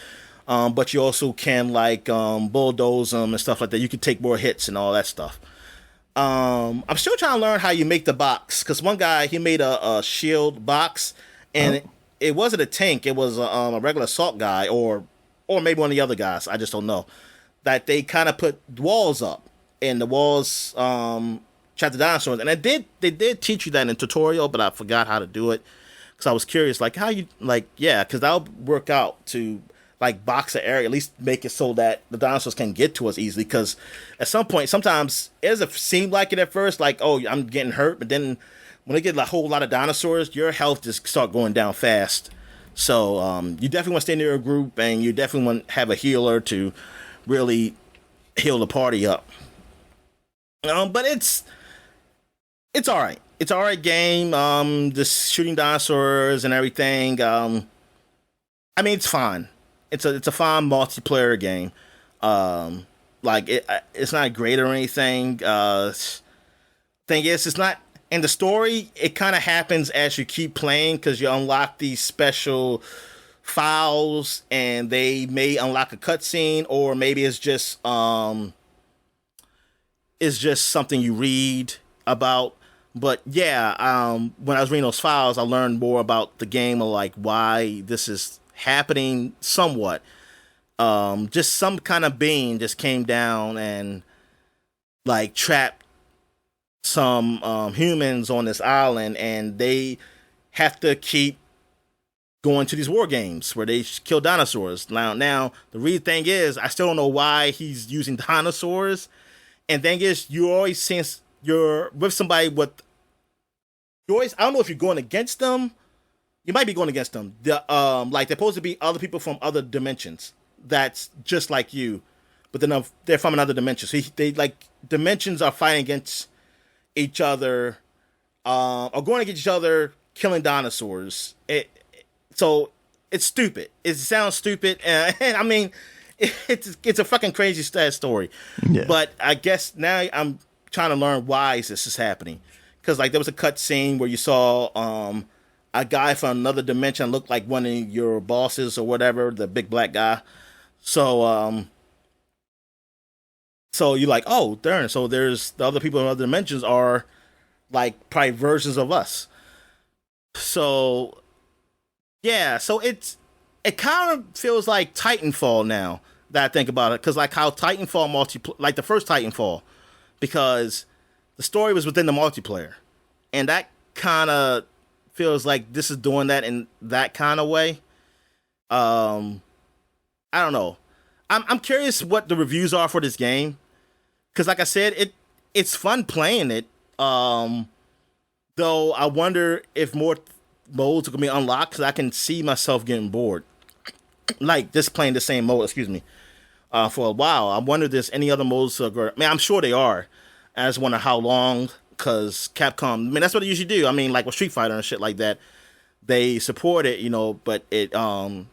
Speaker 2: But you also can like bulldoze them and stuff like that. You can take more hits and all that stuff. I'm still trying to learn how you make the box, because one guy, he made a shield box, and it wasn't a tank. It was a regular assault guy, or maybe one of the other guys. I just don't know. That they kind of put walls up, and the walls trap the dinosaurs. And they did teach you that in a tutorial, but I forgot how to do it, because I was curious, like how you because that'll work out to like box the area, at least make it so that the dinosaurs can get to us easily. Because at some point, sometimes it doesn't seem like it at first, like, oh, I'm getting hurt, but then when they get a whole lot of dinosaurs, your health just start going down fast. So you definitely want to stay near a group, and you definitely want to have a healer to really heal the party up. But it's all right. It's all right game. Just shooting dinosaurs and everything. I mean, it's fun. It's a fun multiplayer game. Like it's not great or anything. Thing is, it's not. And the story, it kind of happens as you keep playing, because you unlock these special files, and they may unlock a cutscene, or maybe it's just something you read about. But yeah, when I was reading those files, I learned more about the game, of like why this is happening somewhat. Just some kind of being just came down and like trapped some humans on this island, and they have to keep going to these war games where they kill dinosaurs. Now the real thing is, I still don't know why he's using dinosaurs. And thing is, you always, since you're with somebody with, you always, I don't know if you're going against them. You might be going against them. Like they're supposed to be other people from other dimensions that's just like you, but then they're from another dimension. So they like dimensions are fighting against each other, or going against each other, killing dinosaurs. So it's stupid. It sounds stupid, and I mean, it's a fucking crazy story. Yeah. But I guess now I'm trying to learn why this is happening, because like there was a cut scene where you saw a guy from another dimension looked like one of your bosses or whatever, the big black guy. So so you're like, oh, darn. So there's the other people in other dimensions are like probably versions of us. So yeah, so it kind of feels like Titanfall now that I think about it, because like how Titanfall like the first Titanfall, because the story was within the multiplayer, and that kind of feels like this is doing that in that kind of way. I don't know. I'm curious what the reviews are for this game, because like I said, it's fun playing it. Though I wonder if more modes are gonna be unlocked, because I can see myself getting bored, like just playing the same mode. Excuse me, for a while. I wonder if there's any other modes. I mean, I'm sure they are. I just wonder how long, because Capcom, I mean, that's what they usually do. I mean, like with Street Fighter and shit like that, they support it, but it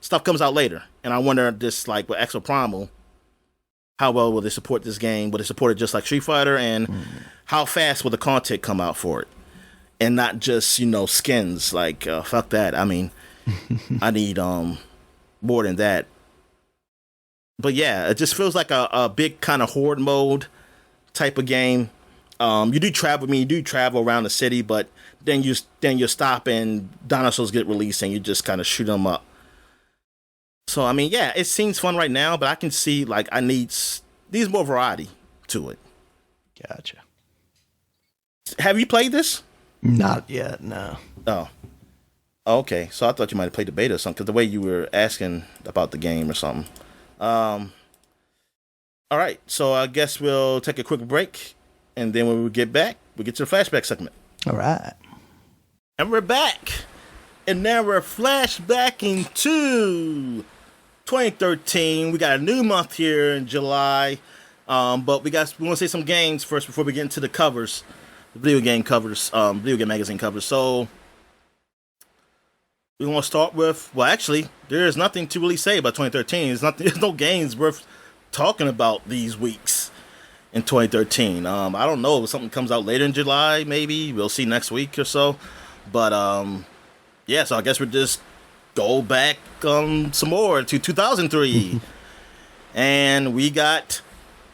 Speaker 2: stuff comes out later. And I wonder, just like with Exoprimal, how well will they support this game? Will they support it just like Street Fighter? And how fast will the content come out for it? And not just, skins. Like, fuck that. I mean, I need more than that. But yeah, it just feels like a big kind of horde mode type of game. You do travel around the city, but then you stop and dinosaurs get released and you just kind of shoot them up. So I mean, yeah, it seems fun right now, but I can see like I needs more variety to it.
Speaker 1: Gotcha.
Speaker 2: Have you played this?
Speaker 1: Not yet, no.
Speaker 2: Oh. Okay, so I thought you might have played the beta or something, because the way you were asking about the game or something. All right, so I guess we'll take a quick break, and then when we get back, we get to the flashback segment.
Speaker 1: All right.
Speaker 2: And we're back. And now we're flashbacking to 2013. We got a new month here in July. But we want to say some games first before we get into the covers. The video game covers, video game magazine covers. So we want to start with, well, actually, there's nothing to really say about 2013. There's no games worth talking about these weeks in 2013. I don't know if something comes out later in July, maybe we'll see next week or so. But yeah, so I guess we'll just go back some more to 2003. And we got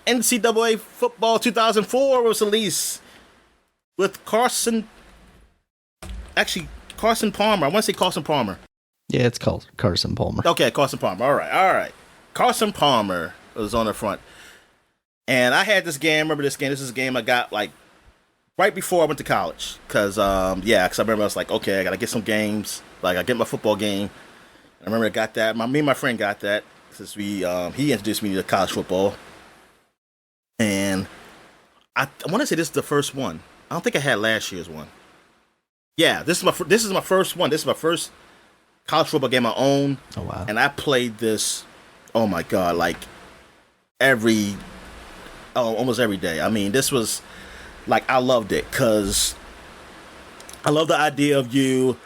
Speaker 2: NCAA Football 2004 was released with Carson Palmer. I want to say Carson Palmer.
Speaker 1: Yeah, it's called Carson Palmer.
Speaker 2: Okay, Carson Palmer. All right. Carson Palmer was on the front. And I had this game. Remember this game? This is a game I got like right before I went to college. Because I remember I was like, okay, I got to get some games. Like, I get my football game. I remember I got that. Me and my friend got that since he introduced me to college football. And I want to say this is the first one. I don't think I had last year's one. Yeah, this is my first one. This is my first college football game I own.
Speaker 1: Oh, wow.
Speaker 2: And I played this, oh my God, like almost every day. I mean, this was, like, I loved it because I love the idea of you.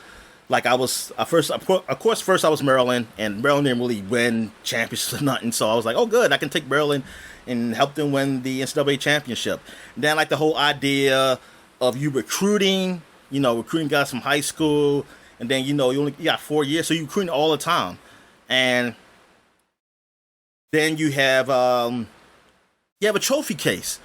Speaker 2: Like, I was, first I was Maryland, and Maryland didn't really win championships or nothing. So I was like, oh, good, I can take Maryland and help them win the NCAA championship. And then, like, the whole idea of you recruiting guys from high school, and then, you got 4 years, so you're recruiting all the time. And then you have a trophy case.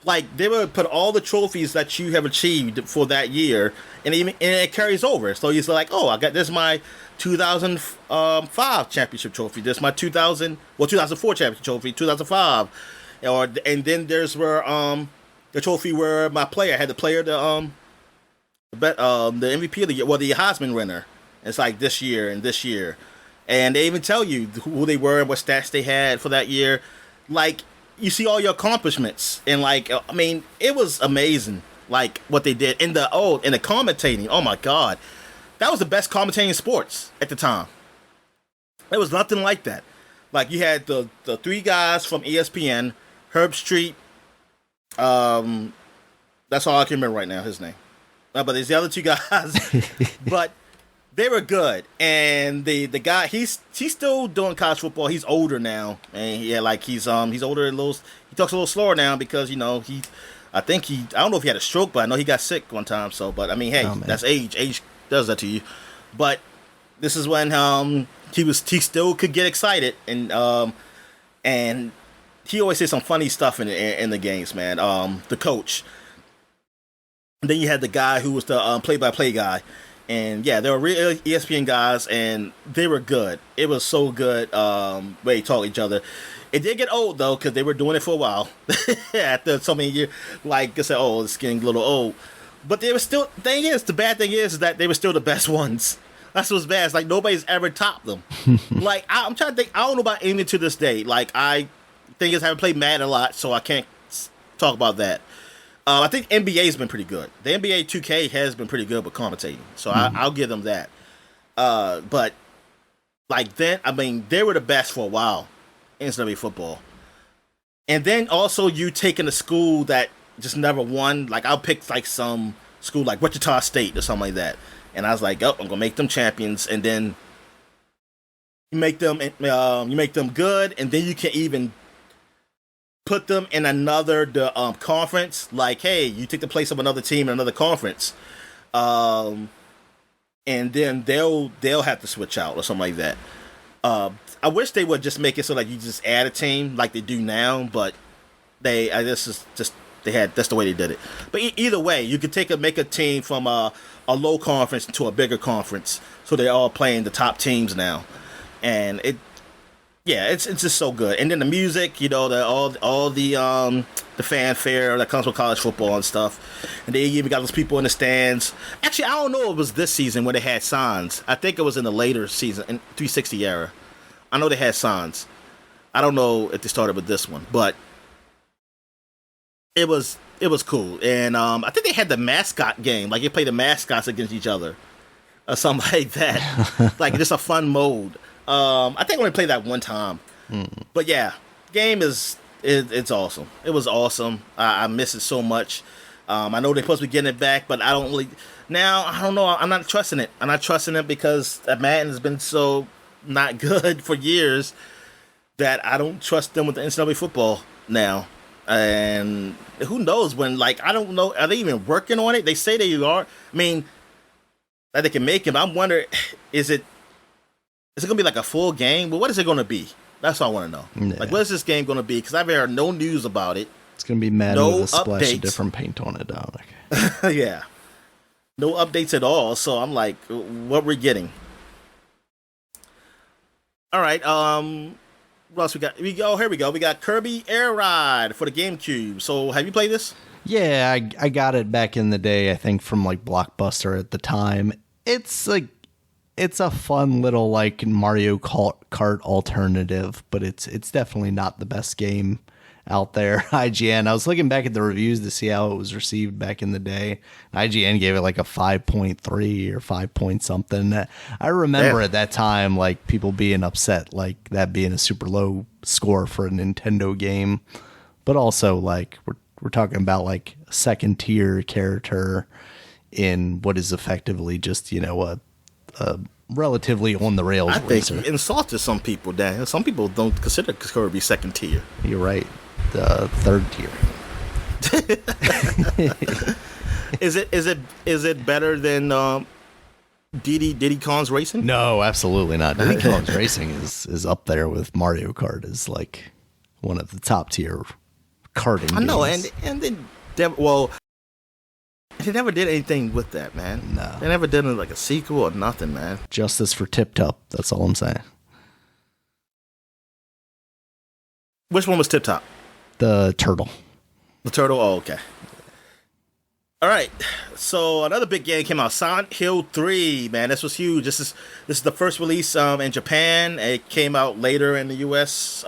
Speaker 2: Like, they would put all the trophies that you have achieved for that year, and it carries over. So you're like, oh, this is my 2005 championship trophy. This is my 2004 championship trophy, 2005. And then there's where the trophy where my player had the MVP of the year, well, the Heisman winner. It's like this year and this year. And they even tell you who they were and what stats they had for that year. Like, you see all your accomplishments. And, like, I mean, it was amazing, like, what they did. And the commentating, oh, my God. That was the best commentating in sports at the time. There was nothing like that. Like, you had the three guys from ESPN, Herb Street. That's all I can remember right now, his name. But there's the other two guys. But they were good. And the guy, he's still doing college football. He's older now. And he's older a little. He talks a little slower now because, I don't know if he had a stroke, but I know he got sick one time. So, but I mean, hey, that's age. Age does that to you. But this is when he still could get excited, and he always said some funny stuff in the games, man. The coach. And then you had the guy who was the play-by-play guy. And yeah, they were real ESPN guys, and they were good. It was so good. Way they talk to each other. It did get old though, because they were doing it for a while. After so many years, like I said, it's getting a little old. But they were still. The bad thing is that they were still the best ones. That's what's bad. It's like nobody's ever topped them. Like I'm trying to think. I don't know about any to this day. Like I think I haven't played Madden a lot, so I can't talk about that. I think NBA's been pretty good. The NBA 2K has been pretty good with commentating, so I'll give them that. But like then, I mean, they were the best for a while in NCAA football. And then also you taking a school that just never won. Like I'll pick like some school like Wichita State or something like that, and I was like, oh, I'm gonna make them champions, and then you make them good, and then you can even put them in another conference. Like, hey, you take the place of another team in another conference, and then they'll have to switch out or something like that. I wish they would just make it so that you just add a team like they do now, but that's the way they did it. But either way, you could make a team from a low conference to a bigger conference, so they're all playing the top teams now, and it's just so good. And then the music, all the fanfare that comes with college football and stuff. And they even got those people in the stands. Actually, I don't know if it was this season where they had signs. I think it was in the later season, in 360 era. I know they had signs. I don't know if they started with this one, but it was cool. And I think they had the mascot game. Like, you play the mascots against each other or something like that. Like, just a fun mode. I think I only played that one time. But yeah, game it's awesome. It was awesome. I miss it so much. I know they're supposed to be getting it back, but I don't really. Now, I don't know. I'm not trusting it. I'm not trusting it because that Madden has been so not good for years that I don't trust them with the NCAA football now. And who knows when, like, I don't know. Are they even working on it? They say they are. I mean, that they can make him. I'm wondering, is it gonna be like a full game? Well, what is it gonna be? That's all I want to know.
Speaker 1: Yeah.
Speaker 2: Like, what is this game gonna be? Because I've heard no news about it.
Speaker 1: It's gonna be Madden
Speaker 2: No
Speaker 1: with a splash
Speaker 2: updates.
Speaker 1: of different paint on it, Dominic.
Speaker 2: Yeah, no updates at all. So I'm like, what we're getting? All right. What else we got? Here we go. We got Kirby Air Ride for the GameCube. So have you played this?
Speaker 1: Yeah, I got it back in the day, I think, from like Blockbuster at the time. It's like, it's a fun little like Mario Kart alternative, but it's definitely not the best game out there. IGN, I was looking back at the reviews to see how it was received back in the day. IGN gave it like a 5.3 or 5 point something. I remember at that time like people being upset, like that being a super low score for a Nintendo game, but also like we're talking about like a second tier character in what is effectively just, you know, a relatively on the rails
Speaker 2: I
Speaker 1: racer.
Speaker 2: think you insulted some people, Daniel. Some people don't consider Kirby second tier.
Speaker 1: You're right. The third tier.
Speaker 2: Is it better than Diddy Kong's Racing?
Speaker 1: No, absolutely not. Diddy Kong's Racing is up there with Mario Kart as like one of the top tier karting
Speaker 2: I know,
Speaker 1: games.
Speaker 2: and then they never did anything with that, man.
Speaker 1: No.
Speaker 2: They never did like a sequel or nothing, man.
Speaker 1: Justice for Tip Top. That's all I'm saying.
Speaker 2: Which one was Tip Top?
Speaker 1: The turtle.
Speaker 2: The turtle? Oh, okay. All right. So another big game came out. Silent Hill 3, man. This was huge. This is the first release in Japan. It came out later in the US.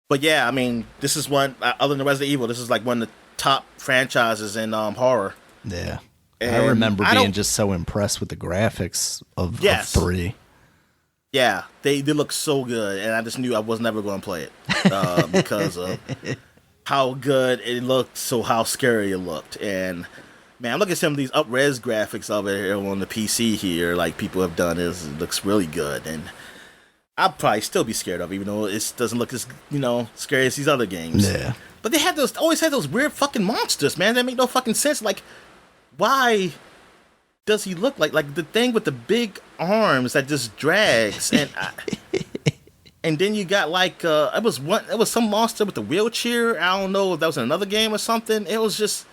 Speaker 2: But yeah, I mean, this is one, other than Resident Evil, this is like one of the top franchises in horror.
Speaker 1: Yeah.
Speaker 2: And
Speaker 1: I remember being just so impressed with the graphics of 3.
Speaker 2: Yeah, they look so good, and I just knew I was never going to play it because of how good it looked, so how scary it looked. And man, I'm looking at some of these up-res graphics of it on the PC here, like people have done. It looks really good, and I'll probably still be scared of it, even though it doesn't look as, you know, scary as these other games.
Speaker 1: Yeah.
Speaker 2: But they always had those weird fucking monsters, man. That make no fucking sense. Like, why does he look like the thing with the big arms that just drags? And then you got like it was some monster with the wheelchair. I don't know if that was in another game or something. It was just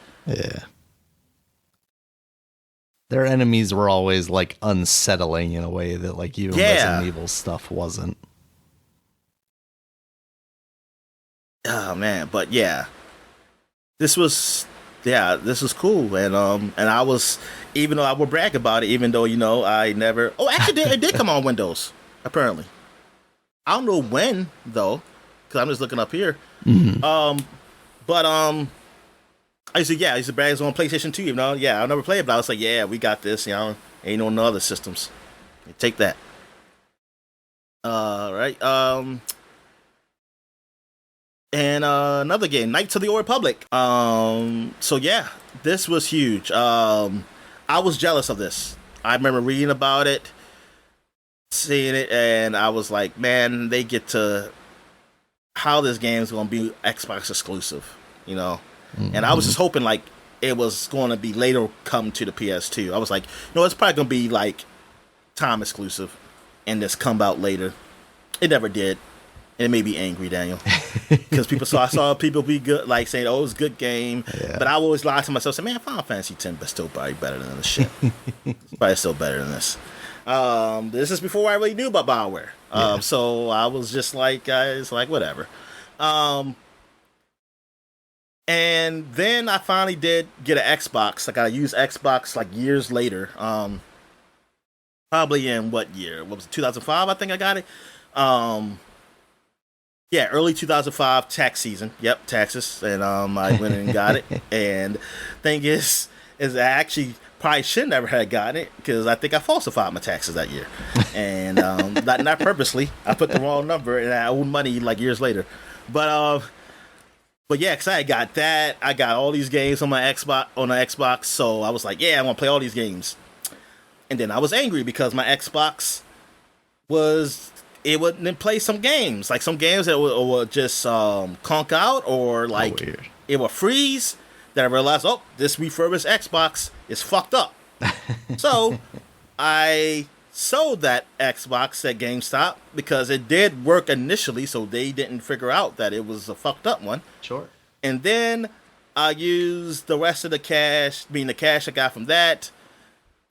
Speaker 1: their enemies were always like unsettling in a way that like even Resident Evil stuff wasn't.
Speaker 2: Oh man, but yeah, this was cool, and I was, even though I would brag about it, even though, you know, I never. Oh, actually, it did come on Windows apparently. I don't know when though, because I'm just looking up here.
Speaker 1: Mm-hmm.
Speaker 2: But I used to brag on PlayStation 2. You know, yeah, I never played it, but I was like, yeah, we got this. You know, ain't on no other systems. Take that. Right. And another game, Knights of the Old Republic. So yeah, this was huge. I was jealous of this. I remember reading about it, seeing it, and I was like, man, they get to how this game is going to be Xbox exclusive, you know? Mm-hmm. And I was just hoping like it was going to be later come to the PS2. I was like, no, it's probably going to be like time exclusive and just come out later. It never did. And it made me angry, Daniel, because I saw people be good, like saying, "Oh, it was a good game," but I always lie to myself, say, "Man, Final Fantasy X, but still probably better than this shit. It's probably still better than this." This is before I really knew about BioWare, so I was just like, it's like whatever. And then I finally did get an Xbox. I got to use Xbox like years later. Probably in what year? What was it? 2005? I think I got it. Yeah, early 2005 tax season. Yep, taxes, and I went and got it. And thing is I actually probably should never have gotten it because I think I falsified my taxes that year, and not purposely. I put the wrong number, and I owed money like years later. But yeah, because I got that. I got all these games on my Xbox, so I was like, yeah, I want to play all these games. And then I was angry because my Xbox it wouldn't play some games. Like some games that would just conk out or like it would freeze. Then I realized, this refurbished Xbox is fucked up. So I sold that Xbox at GameStop because it did work initially, so they didn't figure out that it was a fucked up one.
Speaker 1: Sure.
Speaker 2: And then I used the rest of the cash, being the cash I got from that.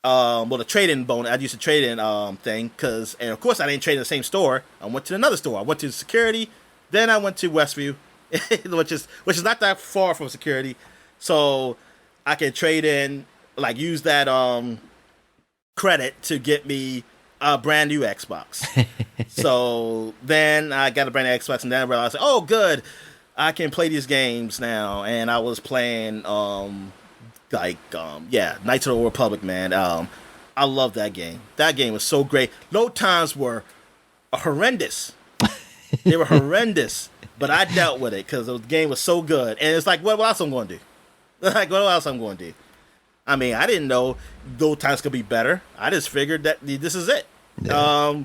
Speaker 2: Well, the trade-in bonus. I used the trade-in thing because, and of course, I didn't trade in the same store. I went to another store. I went to security, then I went to Westview, which is not that far from security, so I can trade in, like, use that credit to get me a brand new Xbox. So then I got a brand new Xbox, and then I realized, oh, good, I can play these games now. And I was playing Knights of the Old Republic, man. I love that game. That game was so great. Load times were horrendous. They were horrendous, but I dealt with it because the game was so good. And it's like, what else I'm going to do? Like, what else I'm going to do? I mean, I didn't know load times could be better. I just figured that this is it. Yeah.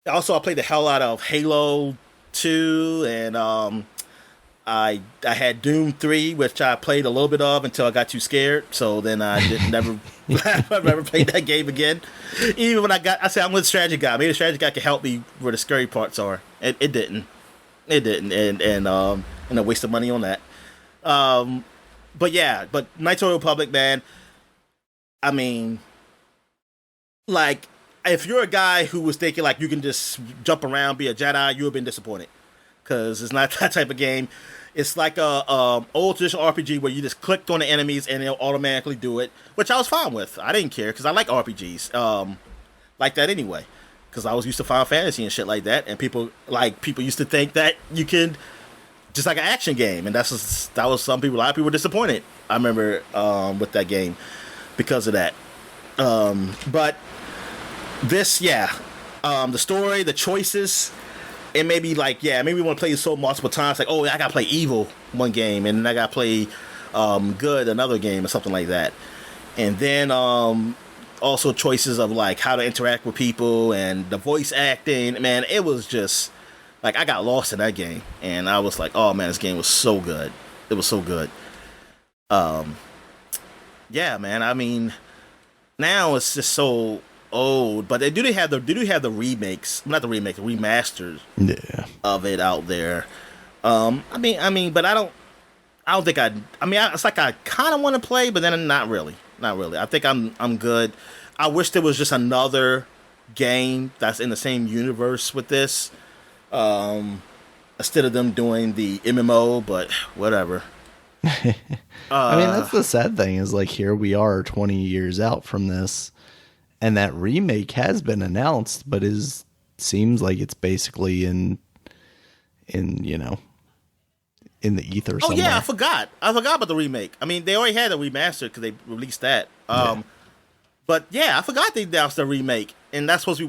Speaker 2: Also, I played the hell out of Halo 2, and I had Doom 3, which I played a little bit of until I got too scared. So then I never played that game again. Even when I said I'm a strategy guy. Maybe the strategy guy can help me where the scary parts are. It didn't. And I wasted money on that. But Knights of the Republic, man. I mean, like, if you're a guy who was thinking like you can just jump around, be a Jedi, you have been disappointed because it's not that type of game. It's like a old traditional RPG where you just clicked on the enemies and it'll automatically do it, which I was fine with. I didn't care because I like RPGs like that anyway. Because I was used to Final Fantasy and shit like that, and people used to think that you could just like an action game, and that was a lot of people were disappointed. I remember with that game because of that. But this, the story, the choices. It may be like, maybe we want to play so multiple times. Like, oh, I gotta play evil one game, and then I gotta play good another game or something like that. And then also choices of like how to interact with people and the voice acting. Man, it was just like I got lost in that game, and I was like, oh man, this game was so good. It was so good. Yeah, man. I mean, now it's just so old, but they do have the remakes, not the remake, the remasters of it out there. I mean, but I don't think it's like I kind of want to play, but then not really. I think I'm good. I wish there was just another game that's in the same universe with this, instead of them doing the MMO, but whatever.
Speaker 1: I mean, that's the sad thing is like here we are 20 years out from this. And that remake has been announced, but seems like it's basically in the ether somewhere.
Speaker 2: Oh yeah, I forgot about the remake. I mean, they already had a remaster because they released that. But yeah, I forgot they announced the remake, and is that supposed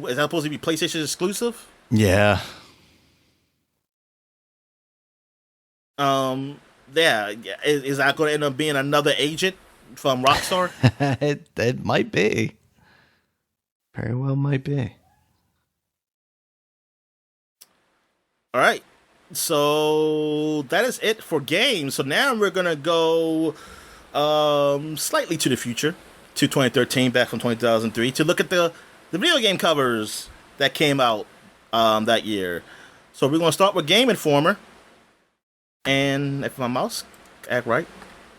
Speaker 2: to be PlayStation exclusive?
Speaker 1: Yeah.
Speaker 2: Yeah. Is that going to end up being another agent from Rockstar?
Speaker 1: It might be. Very well might be.
Speaker 2: All right. So that is it for games. So now we're going to go slightly to the future, to 2013, back from 2003, to look at the video game covers that came out that year. So we're going to start with Game Informer. And if my mouse act right,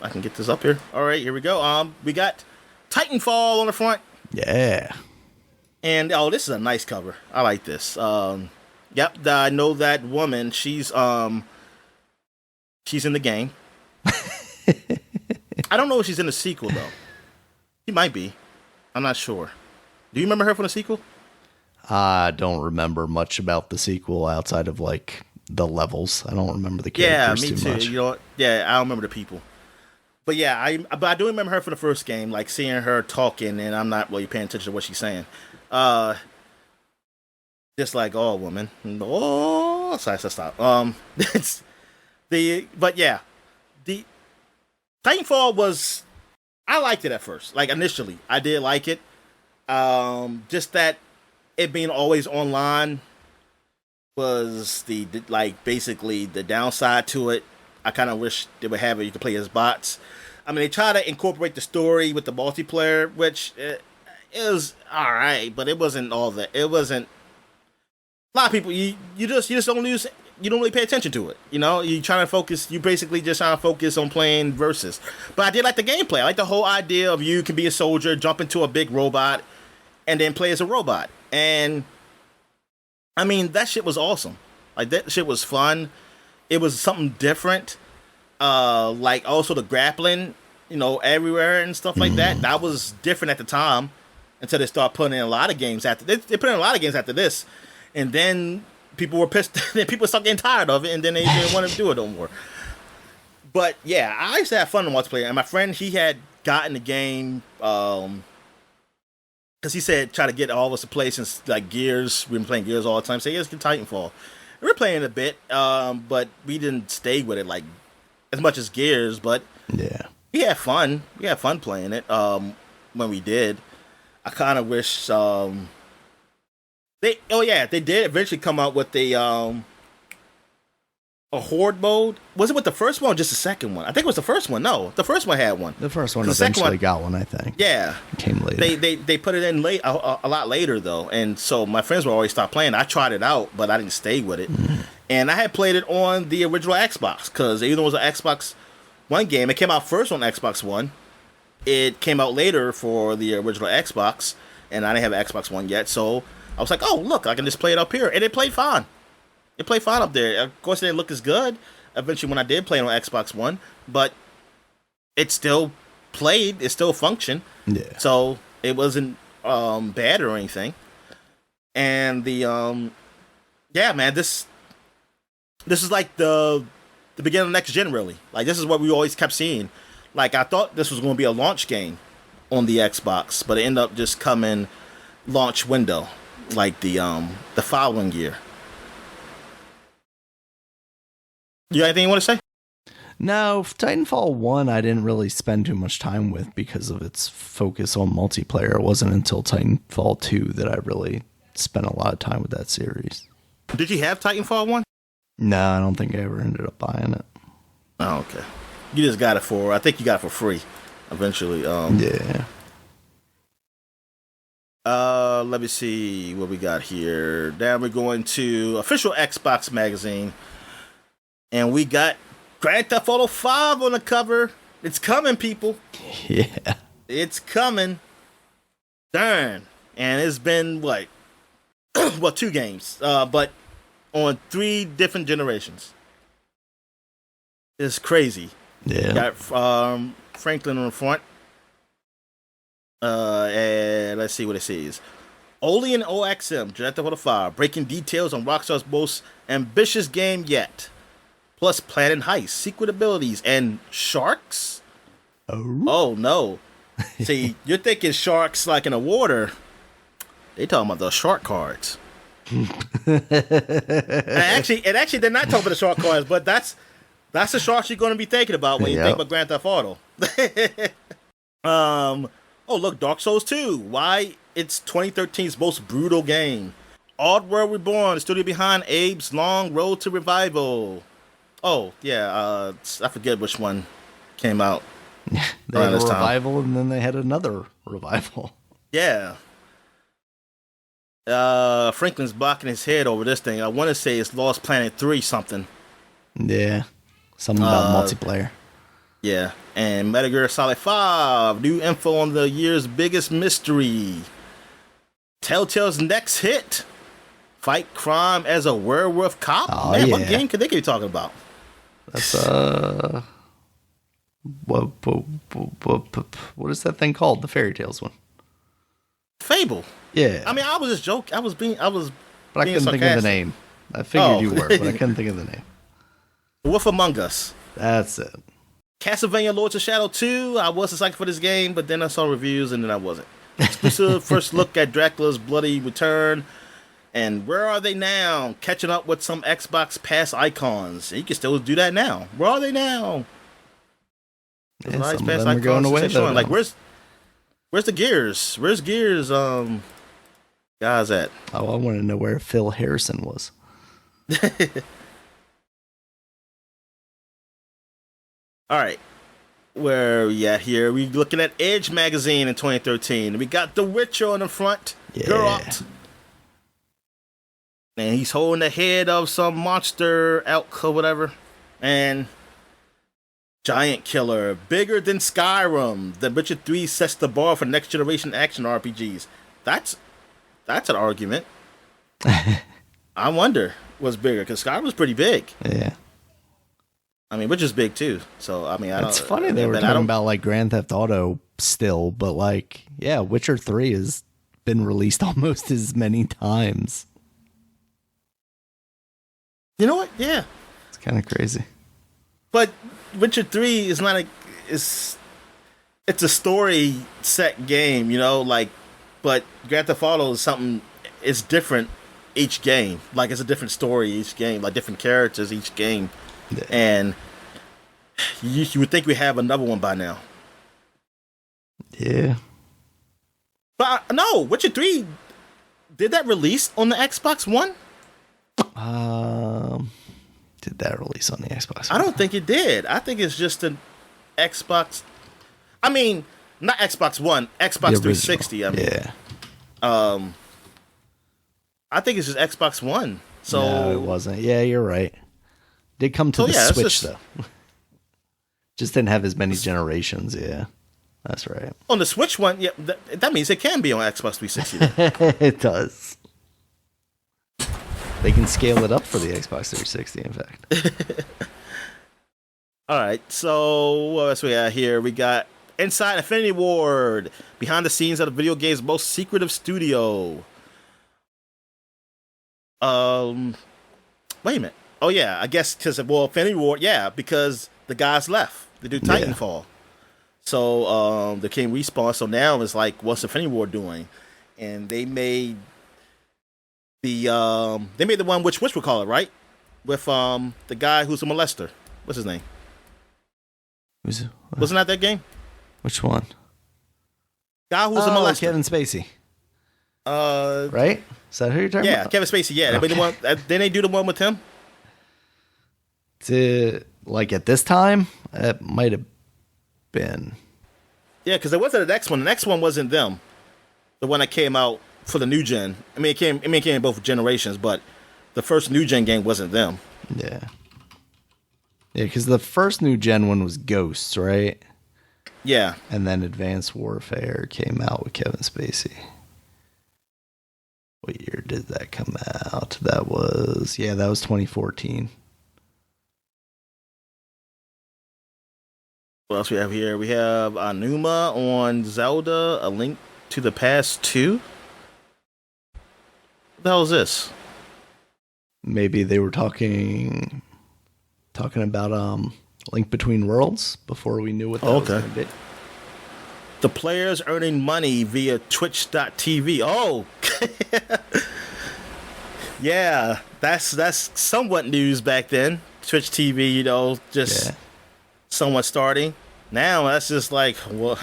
Speaker 2: I can get this up here. All right, here we go. We got Titanfall on the front.
Speaker 1: Yeah.
Speaker 2: And this is a nice cover. I like this. Yep, I know that woman. She's in the game. I don't know if she's in the sequel though. She might be. I'm not sure. Do you remember her from the sequel?
Speaker 1: I don't remember much about the sequel outside of like the levels. I don't remember the characters
Speaker 2: too
Speaker 1: much.
Speaker 2: You know what? Yeah, I don't remember the people. But yeah, I do remember her from the first game, like seeing her talking, and I'm not really paying attention to what she's saying. Just like all women. Oh, sorry, stop. But yeah, the Titanfall was. I liked it at first. Like initially, I did like it. Just that it being always online was basically the downside to it. I kind of wish they would have it. You could play as bots. I mean, they try to incorporate the story with the multiplayer, which it was all right, but it wasn't all that. It wasn't. A lot of people, you just don't use. You don't really pay attention to it. You know, you trying to focus. You basically just trying to focus on playing versus. But I did like the gameplay. I like the whole idea of you can be a soldier, jump into a big robot, and then play as a robot. And I mean, that shit was awesome. Like that shit was fun. It was something different. Like also the grappling, you know, everywhere and stuff like that. That was different at the time until they start putting in a lot of games after. They put in a lot of games after this, and then people were pissed. Then people started getting tired of it, and then they didn't want to do it no more. But yeah, I used to have fun in multiplayer, and my friend, he had gotten the game because he said try to get all of us to play since like Gears. We've been playing Gears all the time. So let's get Titanfall. We were playing a bit, but we didn't stay with it like as much as Gears. But
Speaker 1: yeah,
Speaker 2: we had fun. We had fun playing it when we did. I kind of wish they did eventually come out with a horde mode. Was it with the first one or just the second one? I think it was the first one. No, the first one had one.
Speaker 1: The first one eventually got one, I think.
Speaker 2: Yeah.
Speaker 1: It came later.
Speaker 2: They put it in late a lot later though, and so my friends would always stop playing. I tried it out, but I didn't stay with it. And I had played it on the original Xbox because even though it was an Xbox One game, it came out first on Xbox One. It came out later for the original Xbox, and I didn't have an Xbox One yet, so I was like, oh look, I can just play it up here, and it played fine. It played fine up there. Of course, it didn't look as good eventually when I did play it on Xbox One, but it still played. It still functioned. Yeah. So it wasn't bad or anything. And the yeah, man, this is like the beginning of next gen, really. Like this is what we always kept seeing. Like I thought this was going to be a launch game on the Xbox, but it ended up just coming launch window, like the following year. You got anything you want to say?
Speaker 1: No, Titanfall 1 I didn't really spend too much time with because of its focus on multiplayer. It wasn't until Titanfall 2 that I really spent a lot of time with that series.
Speaker 2: Did you have Titanfall 1?
Speaker 1: No, I don't think I ever ended up buying it.
Speaker 2: Oh, okay. You just got it I think you got it for free eventually.
Speaker 1: Yeah.
Speaker 2: Let me see what we got here. Now we're going to official Xbox magazine. And we got Grand Theft Auto 5 on the cover. It's coming, people.
Speaker 1: Yeah.
Speaker 2: It's coming. Darn. And it's been, what? Well, 2 games. But on 3 different generations. It's crazy.
Speaker 1: Yeah.
Speaker 2: Got Franklin on the front. And let's see what it says. Oli and OXM, Grand Theft Auto 5, breaking details on Rockstar's most ambitious game yet. Plus planning heists, secret abilities, and sharks? Oh no. See, you're thinking sharks like in the water. They talking about the shark cards. and actually, they're not talking about the shark cards, but that's the sharks you're going to be thinking about when you think about Grand Theft Auto. Oh, look, Dark Souls 2. Why it's 2013's most brutal game. Oddworld Reborn, the studio behind Abe's Long Road to Revival. Oh, yeah, I forget which one came out.
Speaker 1: They had a revival, and then they had another revival.
Speaker 2: Yeah. Franklin's blocking his head over this thing. I want to say it's Lost Planet 3 something.
Speaker 1: Yeah. Something about multiplayer.
Speaker 2: Yeah. And Metal Gear Solid 5. New info on the year's biggest mystery. Telltale's next hit. Fight crime as a werewolf cop.
Speaker 1: Oh,
Speaker 2: man,
Speaker 1: yeah.
Speaker 2: what game could they be talking about?
Speaker 1: That's what is that thing called? The Fairy Tales one.
Speaker 2: Fable.
Speaker 1: Yeah.
Speaker 2: I mean, I was just joking. But I couldn't
Speaker 1: think of the name. I figured you were, but I couldn't think of the name.
Speaker 2: Wolf Among Us.
Speaker 1: That's it.
Speaker 2: Castlevania Lords of Shadow 2. I was excited for this game, but then I saw reviews and then I wasn't. Exclusive first look at Dracula's bloody return. And where are they now? Catching up with some Xbox Pass icons. You can still do that now. Where are they now?
Speaker 1: Yeah, some of them are going away though.
Speaker 2: Like where's the Gears? Where's Gears? Guys at?
Speaker 1: Oh, I want to know where Phil Harrison was.
Speaker 2: All right. Where here we looking at Edge magazine in 2013. We got The Witcher on the front.
Speaker 1: Yeah.
Speaker 2: Geralt. And he's holding the head of some monster elk or whatever. And Giant Killer, bigger than Skyrim. The Witcher 3 sets the bar for next generation action RPGs. That's an argument. I wonder what's bigger, because Skyrim was pretty big.
Speaker 1: Yeah.
Speaker 2: I mean, Witcher's big too. So I mean,
Speaker 1: It's funny they were talking about like Grand Theft Auto still, but like, yeah, Witcher 3 has been released almost as many times.
Speaker 2: You know what? Yeah.
Speaker 1: It's kind of crazy.
Speaker 2: But Witcher 3 is not it's a story set game, you know, like, but Grand Theft Auto is something, it's different each game. Like, it's a different story each game, like different characters each game.
Speaker 1: Yeah.
Speaker 2: And you would think we have another one by now.
Speaker 1: Yeah.
Speaker 2: But no, Witcher 3, did that release on the Xbox One?
Speaker 1: Did that release on the Xbox
Speaker 2: One? I don't think it did. I think it's just an Xbox. I mean, not Xbox One, Xbox 360. I mean,
Speaker 1: yeah.
Speaker 2: I think it's just Xbox One. So
Speaker 1: no, it wasn't. Yeah, you're right. Did come to the Switch though. Just didn't have as many generations. Yeah, that's right.
Speaker 2: On the Switch one, yeah, that means it can be on Xbox 360.
Speaker 1: It does. They can scale it up for the Xbox 360, in fact.
Speaker 2: All right, so what else we got here? We got Inside Infinity Ward, behind the scenes of the video game's most secretive studio. Wait a minute. Oh yeah, I guess because Infinity Ward, yeah, because the guys left. They do Titanfall. Yeah. So they came Respawn. So now it's like, what's Infinity Ward doing? And they made the one which we call it, right? With the guy who's a molester. What's his name? Wasn't that game?
Speaker 1: Which one?
Speaker 2: Guy who's a molester.
Speaker 1: Kevin Spacey. Right? Is that who you're talking about?
Speaker 2: Yeah, Kevin Spacey. Yeah, okay. Didn't they do the one with him?
Speaker 1: Like at this time, it might have been.
Speaker 2: Yeah, because there wasn't the next one. The next one wasn't them. The one that came out for the new gen. I mean, it came in both generations, but the first new gen game wasn't them.
Speaker 1: Yeah. Yeah, because the first new gen one was Ghosts, right?
Speaker 2: Yeah.
Speaker 1: And then Advanced Warfare came out with Kevin Spacey. What year did that come out? That was 2014.
Speaker 2: What else we have here? We have Anuma on Zelda, A Link to the Past 2. What the hell is this?
Speaker 1: Maybe they were talking about Link Between Worlds before we knew what that was going to be.
Speaker 2: The players earning money via Twitch.tv. Oh, yeah, that's somewhat news back then. Twitch TV, you know, just somewhat starting. Now that's just like, well,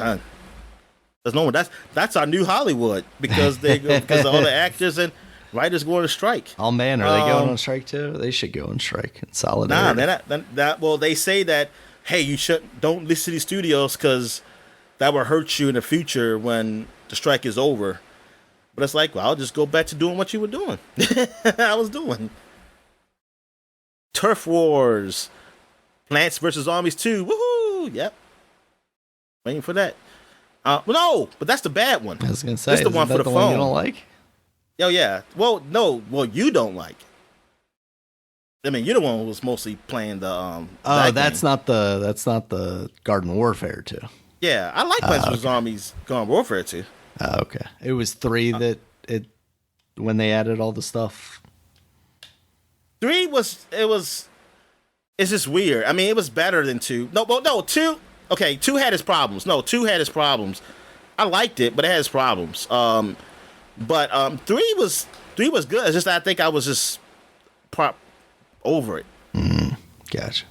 Speaker 2: there's no one. That's our new Hollywood because all the actors and writers going to strike.
Speaker 1: Oh man, are they going on strike too? They should go on strike in solidarity.
Speaker 2: Nah, they're not. Well, they say that, hey, don't listen to these studios because that will hurt you in the future when the strike is over. But it's like, well, I'll just go back to doing what you were doing. I was doing. Turf Wars, Plants vs. Zombies 2. Woohoo! Yep. Waiting for that. No, but that's the bad one.
Speaker 1: I was gonna say,
Speaker 2: that's the one for the phone.
Speaker 1: One you don't like?
Speaker 2: Oh yeah. Well, no. Well, you don't like. I mean, you're the one who was mostly playing the.
Speaker 1: That's not the Garden Warfare 2.
Speaker 2: Yeah, I like Plants vs. Zombies Garden Warfare 2.
Speaker 1: Oh, okay. It was 3 when they added all the stuff.
Speaker 2: 3 it's just weird. I mean, it was better than 2. No, 2. Okay, 2 had its problems. No, 2 had its problems. I liked it, but it had its problems. But 3 was good. It's just I think I was just over it.
Speaker 1: Gotcha.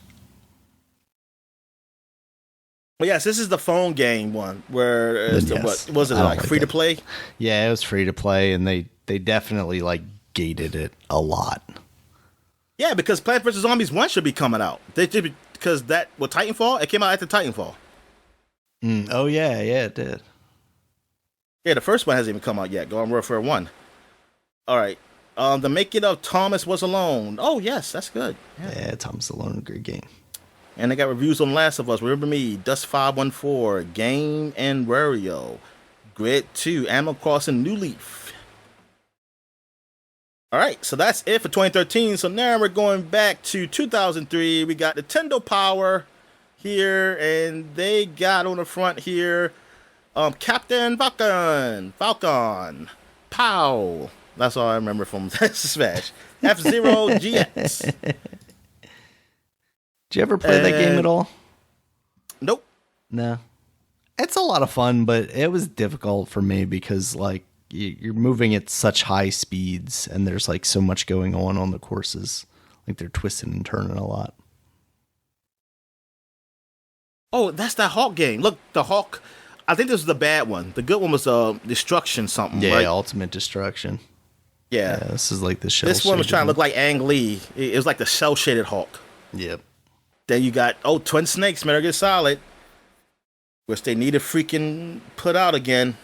Speaker 2: Well, yes, this is the phone game one where what was it like free to play?
Speaker 1: Yeah, it was free to play, and they definitely like gated it a lot.
Speaker 2: Yeah, because Plants vs. Zombies 1 should be coming out. They did because Titanfall, it came out after Titanfall.
Speaker 1: Oh yeah, it did.
Speaker 2: Yeah, the first one hasn't even come out yet. Garden Warfare 1. All right. The making of Thomas Was Alone. Oh, yes, that's good.
Speaker 1: Yeah, Thomas Alone, great game.
Speaker 2: And they got reviews on Last of Us, Remember Me, Dust514, Game and Wario, Grid 2, Animal Crossing New Leaf. All right, so that's it for 2013. So now we're going back to 2003. We got Nintendo Power here, and they got on the front here Captain Falcon, Pow. That's all I remember from Smash. F-Zero GX.
Speaker 1: Did you ever play that game at all?
Speaker 2: Nope.
Speaker 1: No. It's a lot of fun, but it was difficult for me because, like, you're moving at such high speeds and there's, like, so much going on the courses. Like, they're twisting and turning a lot.
Speaker 2: Oh, that's that Hawk game. Look, the Hawk. I think this was the bad one. The good one was Destruction something,
Speaker 1: yeah,
Speaker 2: right?
Speaker 1: Ultimate Destruction.
Speaker 2: Yeah.
Speaker 1: This is like the shell.
Speaker 2: This one was trying to look like Ang Lee. It was like the cell-shaded Hawk.
Speaker 1: Yep.
Speaker 2: Then you got, Twin Snakes, Metal Gear Solid, which they need to freaking put out again.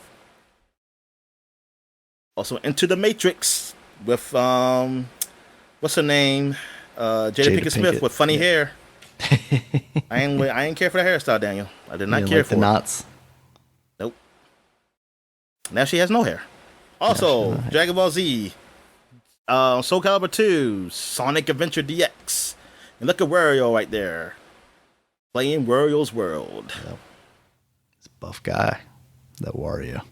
Speaker 2: Also, Into the Matrix with, what's her name? Jada Pinkett Smith with funny hair. I ain't care for the hairstyle, Daniel. I did not care
Speaker 1: like
Speaker 2: for
Speaker 1: the knots.
Speaker 2: Nope. Now she has no hair. Also, Dragon Ball Z, Soul Calibur 2, Sonic Adventure DX. And look at Wario right there. Playing Wario's World.
Speaker 1: Yep. It's a buff guy. That Wario.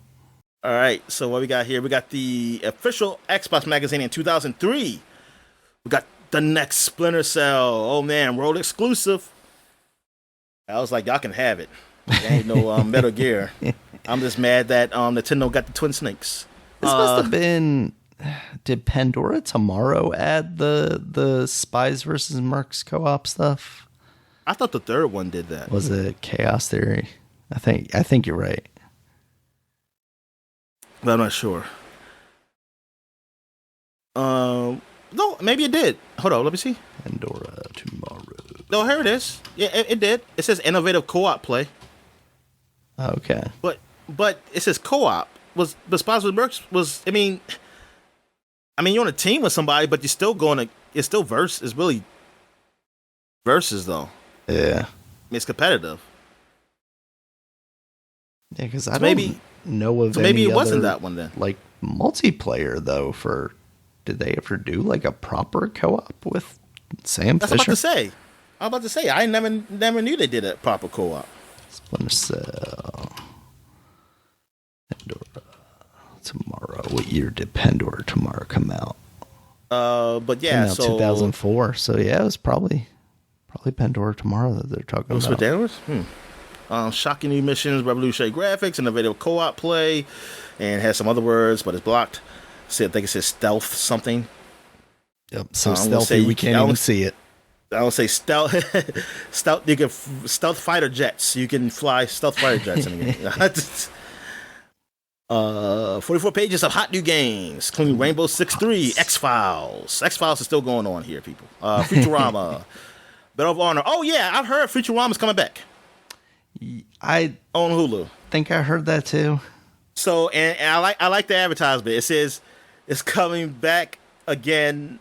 Speaker 2: All right, so what we got here? We got the official Xbox magazine in 2003. We got the next Splinter Cell. Oh, man, world exclusive. I was like, y'all can have it. There ain't no Metal Gear. I'm just mad that Nintendo got the Twin Snakes.
Speaker 1: This must have been... Did Pandora Tomorrow add the Spies versus Mercs co-op stuff?
Speaker 2: I thought the third one did that.
Speaker 1: Was it Chaos Theory? I think you're right.
Speaker 2: But I'm not sure. No, maybe it did. Hold on, let me see.
Speaker 1: Pandora Tomorrow.
Speaker 2: No, here it is. Yeah, it did. It says innovative co-op play.
Speaker 1: Okay.
Speaker 2: But it says co-op. Was the Spies versus Mercs was? I mean, you're on a team with somebody, but you're still going to. It's still it's really versus though.
Speaker 1: Yeah.
Speaker 2: It's competitive.
Speaker 1: Yeah, because I don't know of any
Speaker 2: maybe it
Speaker 1: other,
Speaker 2: wasn't that one then.
Speaker 1: Like multiplayer though. Did they ever do like a proper co-op with Sam
Speaker 2: That's
Speaker 1: Fisher?
Speaker 2: I'm about to say. I never knew they did a proper co-op.
Speaker 1: Splinter Cell. Pandora Tomorrow. What year did Pandora Tomorrow come out?
Speaker 2: But yeah,
Speaker 1: so 2004. So yeah, it was probably Pandora Tomorrow that they're talking about.
Speaker 2: What that was? Shocking new missions, revolutionary graphics, innovative co-op play, and has some other words, but it's blocked. I think it says stealth something.
Speaker 1: Yep. So stealthy, we can't even see it.
Speaker 2: I would say stealth. Stealth. You can stealth fighter jets. You can fly stealth fighter jets in the game. 44 pages of hot new games, including Rainbow Six 3, X-Files. X-Files is still going on here, people. Futurama, Medal of Honor. Oh yeah, I've heard Futurama's coming back.
Speaker 1: I
Speaker 2: on Hulu.
Speaker 1: Think I heard that too.
Speaker 2: So and I like the advertisement. It says it's coming back again,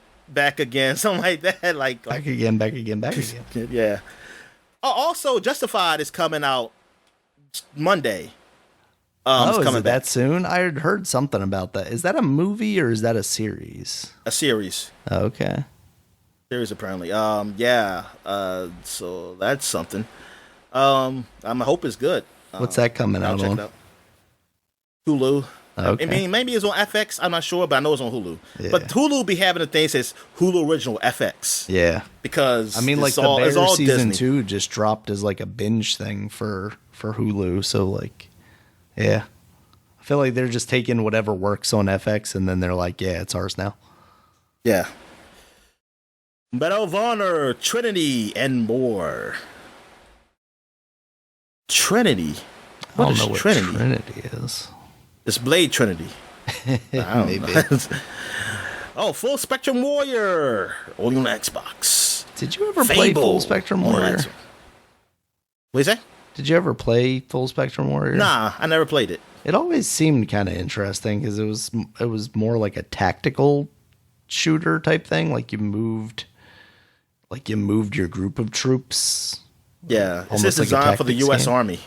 Speaker 2: something like that. Like
Speaker 1: back again.
Speaker 2: Yeah. Also, Justified is coming out Monday.
Speaker 1: Is it that soon? I had heard something about that. Is that a movie or is that a series?
Speaker 2: A series.
Speaker 1: Oh, okay.
Speaker 2: Series apparently. Yeah. So that's something. I hope it's good.
Speaker 1: What's that coming out on?
Speaker 2: Hulu.
Speaker 1: Okay.
Speaker 2: I mean, maybe it's on FX. I'm not sure, but I know it's on Hulu.
Speaker 1: Yeah.
Speaker 2: But Hulu be having a thing that says Hulu Original FX.
Speaker 1: Yeah.
Speaker 2: Because
Speaker 1: like the Bear season Disney. 2 just dropped as like a binge thing for Hulu. So like, yeah. I feel like they're just taking whatever works on FX and then they're like, yeah, it's ours now.
Speaker 2: Yeah. Medal of Honor, Trinity, and more. Trinity?
Speaker 1: I don't know what Trinity is.
Speaker 2: It's Blade Trinity. I don't
Speaker 1: Maybe.
Speaker 2: know. Oh, Full Spectrum Warrior. Only on Xbox.
Speaker 1: Did you ever play Full Spectrum Warrior?
Speaker 2: What is that?
Speaker 1: Did you ever play Full Spectrum Warrior?
Speaker 2: Nah, I never played it.
Speaker 1: It always seemed kind of interesting because it was more like a tactical shooter type thing. Like you moved your group of troops.
Speaker 2: Yeah, it's just
Speaker 1: like
Speaker 2: designed for the U.S.
Speaker 1: game.
Speaker 2: Army.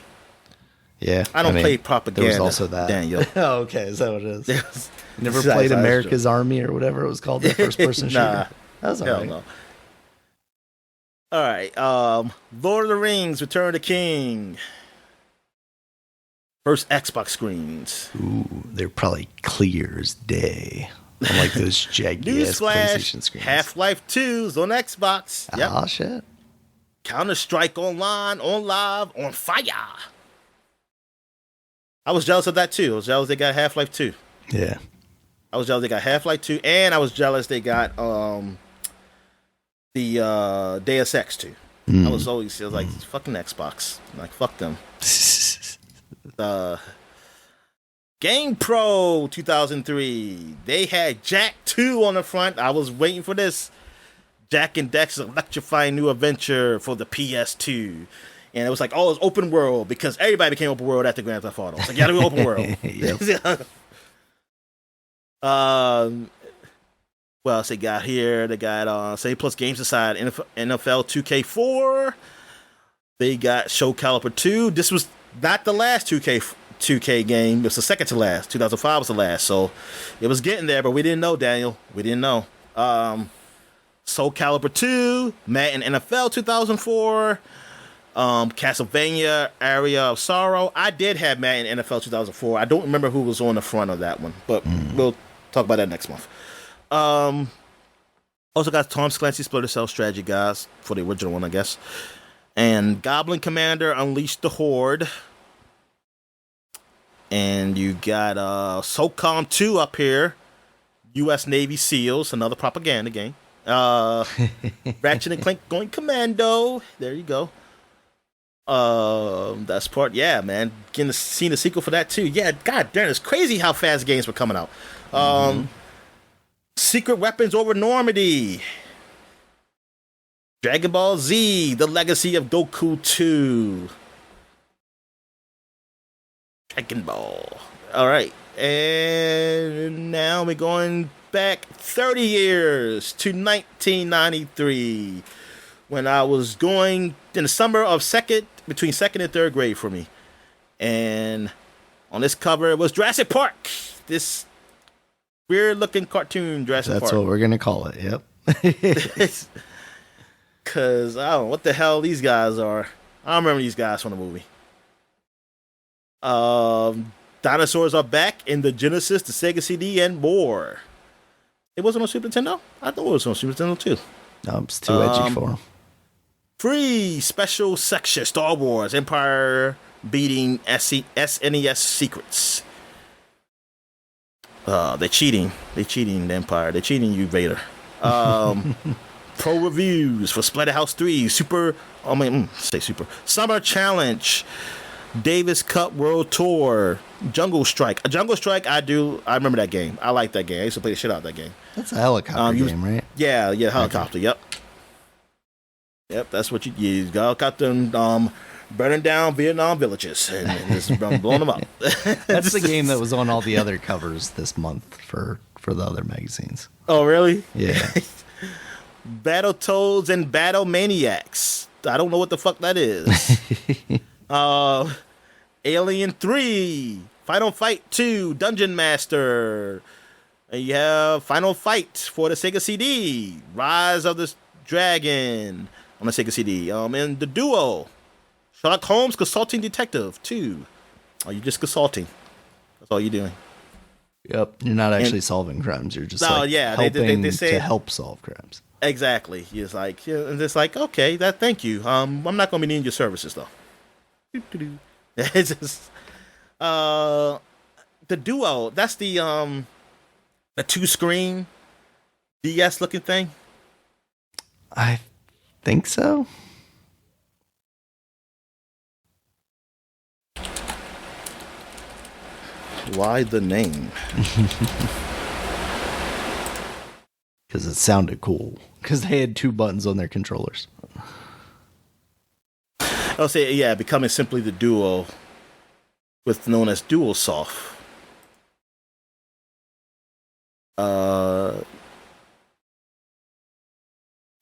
Speaker 1: Yeah,
Speaker 2: I don't play propaganda.
Speaker 1: There was also that.
Speaker 2: Daniel.
Speaker 1: Oh, okay, is that what it is?
Speaker 2: Yes.
Speaker 1: Never played America's Army or whatever it was called, the first person shooter.
Speaker 2: Nah,
Speaker 1: That's all right.
Speaker 2: no. All right, Lord of the Rings: Return of the King. First Xbox screens.
Speaker 1: Ooh, they're probably clear as day. Unlike those jaggy ass PlayStation screens.
Speaker 2: Half-Life 2's on Xbox. Yep.
Speaker 1: Ah, shit.
Speaker 2: Counter-Strike Online, on live, on fire. I was jealous of that too. I was jealous they got Half-Life 2.
Speaker 1: Yeah.
Speaker 2: I was jealous they got Half-Life 2, and I was jealous they got the Deus Ex 2. I was like, fucking Xbox. Like, fuck them. Game Pro 2003. They had Jack 2 on the front. I was waiting for this. Jack and Dex's electrifying new adventure for the PS2. And it was like, oh, it's open world because everybody became open world after Grand Theft Auto. It's like, you gotta be open world. What else they got here? They got Save Plus games aside, NFL 2K4. They got Show Caliber 2. This was not the last 2K game. It was the second to last. 2005 was the last. So it was getting there, but we didn't know, Daniel. We didn't know. Soul Calibur 2, Madden NFL 2004, Castlevania Area of Sorrow. I did have Madden NFL 2004. I don't remember who was on the front of that one, but we'll talk about that next month. Also got Tom Clancy's Splinter Cell Strategy, guys, for the original one, I guess. And Goblin Commander Unleash the Horde. And you got SOCOM 2 up here. U.S. Navy SEALs, another propaganda game. Ratchet and Clank Going Commando. There you go. That's part. Yeah, man. Seeing the sequel for that too. Yeah, god damn, it's crazy how fast games were coming out. Secret Weapons Over Normandy. Dragon Ball Z, The Legacy of Goku 2. Dragon Ball. All right. And now we're going back 30 years to 1993 when I was going in the summer of between second and third grade for me. And on this cover, it was Jurassic Park. This weird looking cartoon Jurassic Park.
Speaker 1: That's what we're going to call it. Yep.
Speaker 2: Because I don't know what the hell these guys are. I don't remember these guys from the movie. Dinosaurs are back in the Genesis, the Sega CD, and more. It wasn't on Super Nintendo? I thought it was on Super Nintendo too.
Speaker 1: No, it's too edgy for them. Free
Speaker 2: special section Star Wars Empire beating SNES secrets. They're cheating. They're cheating the Empire. They're cheating you, Vader. Pro reviews for Splatterhouse 3, Summer Challenge, Davis Cup World Tour, Jungle Strike. Jungle Strike, I remember that game. I like that game. I used to play the shit out of that game.
Speaker 1: That's a helicopter game, right?
Speaker 2: Yeah, helicopter. Okay. Yep, that's what you use. Helicopter burning down Vietnam villages and just blowing them up.
Speaker 1: That's the game that was on all the other covers this month for the other magazines.
Speaker 2: Oh, really?
Speaker 1: Yeah.
Speaker 2: Battletoads and Battle Maniacs. I don't know what the fuck that is. Alien 3, Final Fight 2, Dungeon Master. And you have Final Fight for the Sega CD, Rise of the Dragon on the Sega CD. And the Duo, Sherlock Holmes Consulting Detective 2. Oh, you're just consulting. That's all you're doing.
Speaker 1: Yep. You're not actually solving crimes. You're just helping
Speaker 2: they say,
Speaker 1: to help solve crimes.
Speaker 2: Exactly. It's like, and it's like, okay, thank you. I'm not going to be needing your services though. It's just, the Duo. That's the 2-screen DS looking thing.
Speaker 1: I think so.
Speaker 2: Why the name?
Speaker 1: Because it sounded cool. Because they had 2 buttons on their controllers.
Speaker 2: I'll say, yeah, becoming simply the Duo, with known as DualSoft.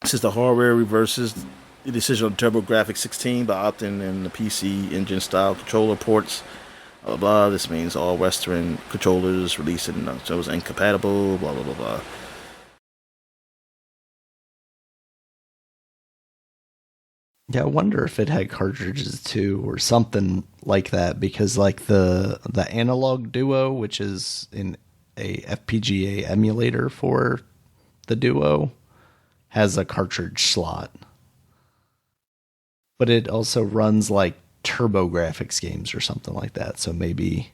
Speaker 2: Since the hardware reverses the decision on TurboGrafx 16 by opting in the PC engine style controller ports, blah, blah, blah. This means all Western controllers released in those incompatible, blah, blah, blah, blah.
Speaker 1: Yeah, I wonder if it had cartridges too or something like that, because like the Analog Duo, which is a FPGA emulator for the Duo, has a cartridge slot. But it also runs like TurboGrafx games or something like that. So maybe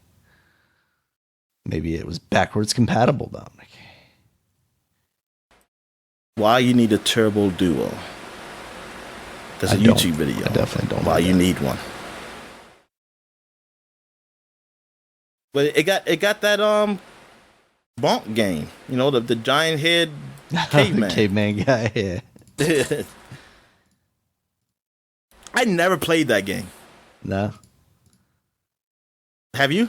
Speaker 1: it was backwards compatible, Dominic.
Speaker 2: Why you need a Turbo Duo? There's a YouTube video.
Speaker 1: I definitely don't.
Speaker 2: Why you need one? But it got that bonk game. You know, the giant head caveman.
Speaker 1: Caveman guy, yeah.
Speaker 2: I never played that game.
Speaker 1: No.
Speaker 2: Have you?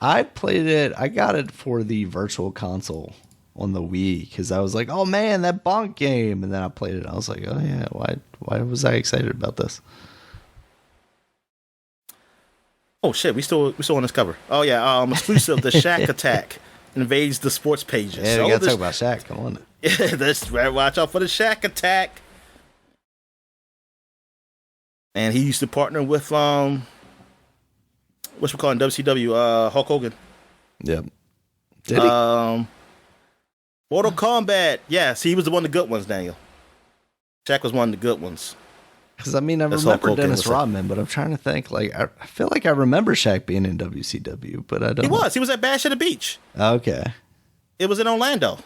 Speaker 1: I played it. I got it for the Virtual Console on the Wii because I was like, "Oh man, that bonk game!" And then I played it. And I was like, "Oh yeah, why was I excited about this?"
Speaker 2: Oh shit, we still on this cover. Oh yeah, exclusive. The Shack Attack invades the sports pages.
Speaker 1: Yeah, we gotta talk about Shack. Come on.
Speaker 2: Yeah, that's right. Watch out for the Shack Attack. And he used to partner with what's we call in WCW, Hulk Hogan.
Speaker 1: Yep. Did he?
Speaker 2: Mortal Kombat. Yeah, see, he was the one of the good ones, Daniel. Shaq was one of the good ones.
Speaker 1: Because I mean, I remember Dennis Rodman, but I'm trying to think. Like, I feel like I remember Shaq being in WCW, but I don't.
Speaker 2: He was at Bash at the Beach.
Speaker 1: Okay.
Speaker 2: It was in Orlando.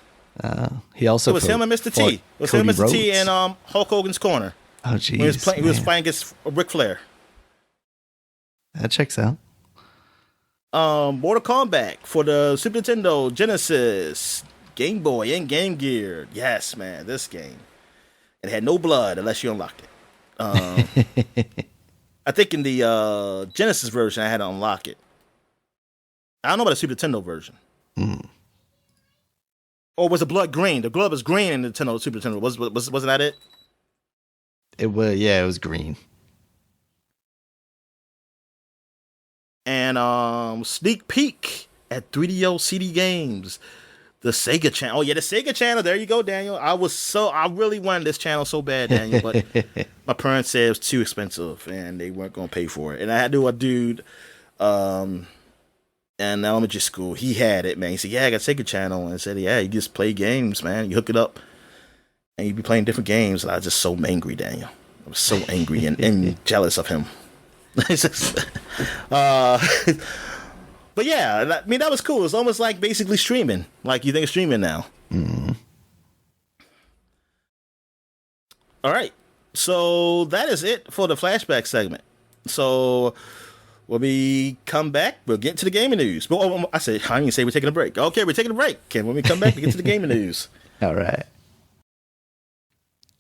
Speaker 1: He also.
Speaker 2: It was him and Mr. T. It was him and Mr. T in Hulk Hogan's corner.
Speaker 1: Oh, jeez.
Speaker 2: He was fighting against Ric Flair.
Speaker 1: That checks out.
Speaker 2: Mortal Kombat for the Super Nintendo, Genesis, Game Boy, and Game Gear. Yes, man, this game. It had no blood unless you unlocked it. I think in the Genesis version, I had to unlock it. I don't know about the Super Nintendo version. Or was the blood green? The blood was green in the Nintendo, Super Nintendo. Wasn't that it?
Speaker 1: It was, yeah, it was green.
Speaker 2: And sneak peek at 3DO CD Games, the Sega channel. Oh yeah, the Sega channel. There you go, Daniel. I really wanted this channel so bad, Daniel, but my parents said it was too expensive and they weren't going to pay for it. And I had to a dude, in elementary school. He had it, man. He said, "Yeah, I got a Sega channel," and I said, "Yeah, you just play games, man. You hook it up, and you be playing different games." And I was just so angry, Daniel. I was so angry and jealous of him. But yeah, I mean, that was cool. It's almost like basically streaming, like you think of streaming now.
Speaker 1: Mm.
Speaker 2: All right, so that is it for the flashback segment. So when we come back, we'll get to the gaming news. But I didn't even say we're taking a break. Okay, we're taking a break. And when we come back, we get to the gaming news.
Speaker 1: All right.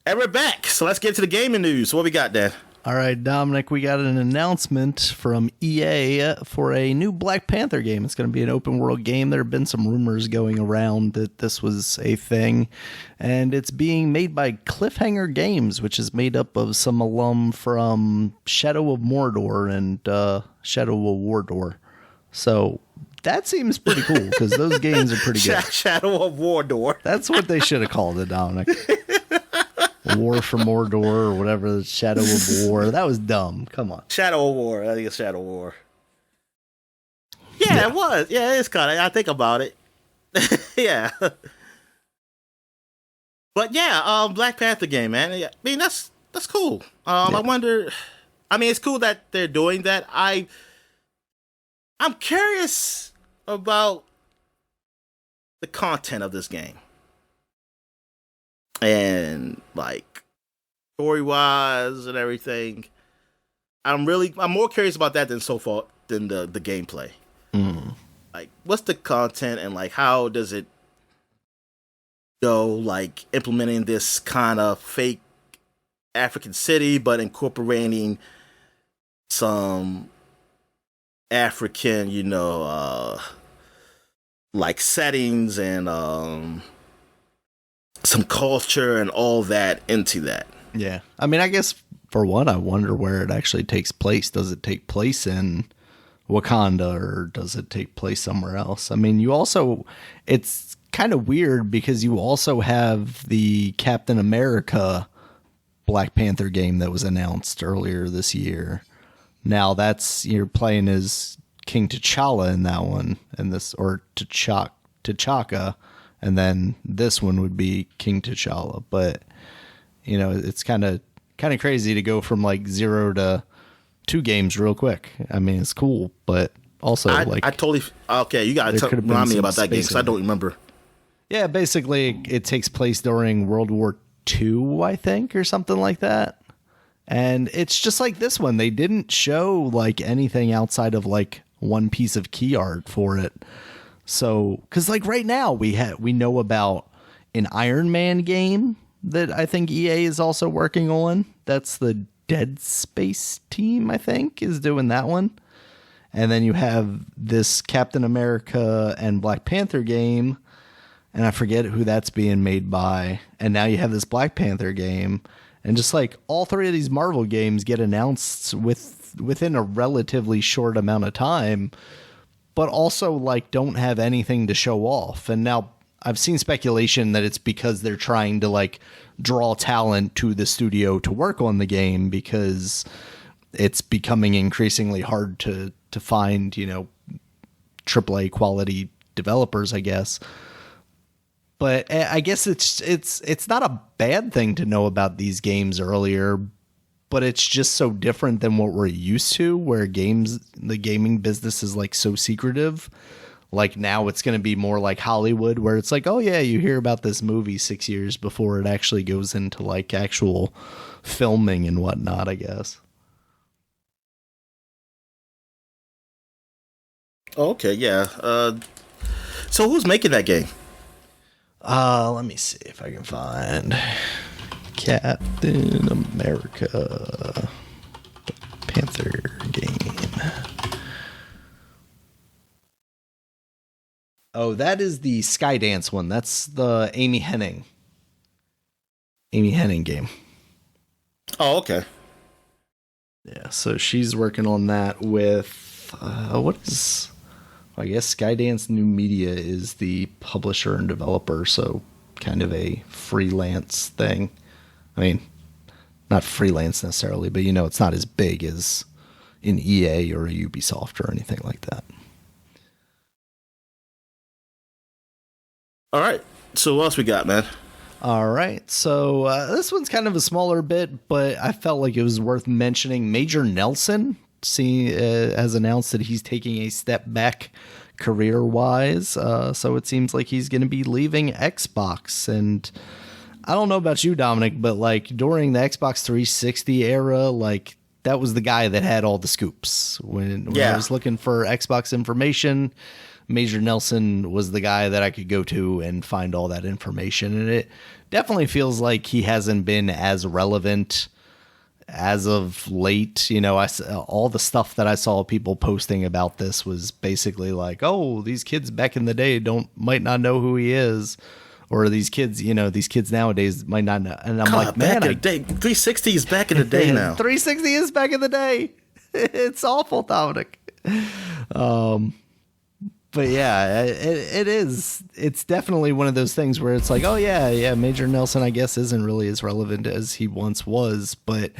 Speaker 2: And we're back. So let's get to the gaming news. What we got, Dan?
Speaker 1: All right, Dominic, we got an announcement from EA for a new Black Panther game. It's going to be an open world game. There have been some rumors going around that this was a thing, and it's being made by Cliffhanger Games, which is made up of some alum from Shadow of Mordor and Shadow of Wardor. So that seems pretty cool because those games are pretty good.
Speaker 2: Shadow of Wardor.
Speaker 1: That's what they should have called it, Dominic. War for Mordor or whatever, Shadow of War. That was dumb. Come on.
Speaker 2: Shadow of War. I think it's Shadow of War. Yeah, it was. Yeah, it's kind of. I think about it. Yeah. But yeah, Black Panther game, man. I mean, that's cool. I wonder. I mean, it's cool that they're doing that. I'm curious about the content of this game. And like story wise and everything, I'm more curious about that than so far than the gameplay. Like, what's the content and like how does it go? Like implementing this kind of fake African city, but incorporating some African, like settings and some culture and all that into that.
Speaker 1: Yeah. I mean, I guess for one, I wonder where it actually takes place. Does it take place in Wakanda or does it take place somewhere else? I mean, it's kind of weird because you also have the Captain America Black Panther game that was announced earlier this year. Now you're playing as King T'Challa in that one, or T'Chaka, and then this one would be King T'Challa. But it's kind of crazy to go from like 0 to 2 games real quick. I mean, it's cool, but also
Speaker 2: I totally okay. You gotta remind me about that game because I don't remember.
Speaker 1: Yeah, basically, it takes place during World War II, I think, or something like that. And it's just like this one. They didn't show like anything outside of like one piece of key art for it. So, because like right now we know about an Iron Man game that I think EA is also working on. That's the Dead Space team, I think, is doing that one. And then you have this Captain America and Black Panther game, and I forget who that's being made by. And now you have this Black Panther game. And just like all 3 of these Marvel games get announced within a relatively short amount of time, but also like don't have anything to show off. And now I've seen speculation that it's because they're trying to like draw talent to the studio to work on the game because it's becoming increasingly hard to find, AAA quality developers, I guess. But I guess it's not a bad thing to know about these games earlier, but it's just so different than what we're used to, where the gaming business is like so secretive. Like now it's going to be more like Hollywood, where it's like, oh yeah, you hear about this movie 6 years before it actually goes into like actual filming and whatnot, I guess.
Speaker 2: Okay, yeah. So who's making that game?
Speaker 1: Let me see if I can find Captain America Panther game. Oh, that is the Skydance one. That's the Amy Hennig game.
Speaker 2: Oh, okay.
Speaker 1: Yeah, so she's working on that with I guess Skydance New Media is the publisher and developer, so kind of a freelance thing. I mean, not freelance necessarily, but it's not as big as an EA or a Ubisoft or anything like that.
Speaker 2: All right. So what else we got, man?
Speaker 1: All right. So this one's kind of a smaller bit, but I felt like it was worth mentioning. Major Nelson has announced that he's taking a step back career-wise. So it seems like he's going to be leaving Xbox. And I don't know about you, Dominic, but like during the Xbox 360 era, like that was the guy that had all the scoops. When I was looking for Xbox information, Major Nelson was the guy that I could go to and find all that information. And it definitely feels like he hasn't been as relevant as of late. All the stuff that I saw people posting about this was basically like, oh, these kids back in the day might not know who he is. Or these kids nowadays might not know. And I'm like, man,
Speaker 2: back in the day. 360 is back in the day now.
Speaker 1: 360 is back in the day. It's awful, Dominic. But yeah, it is. It's definitely one of those things where it's like, oh yeah, Major Nelson, I guess, isn't really as relevant as he once was, but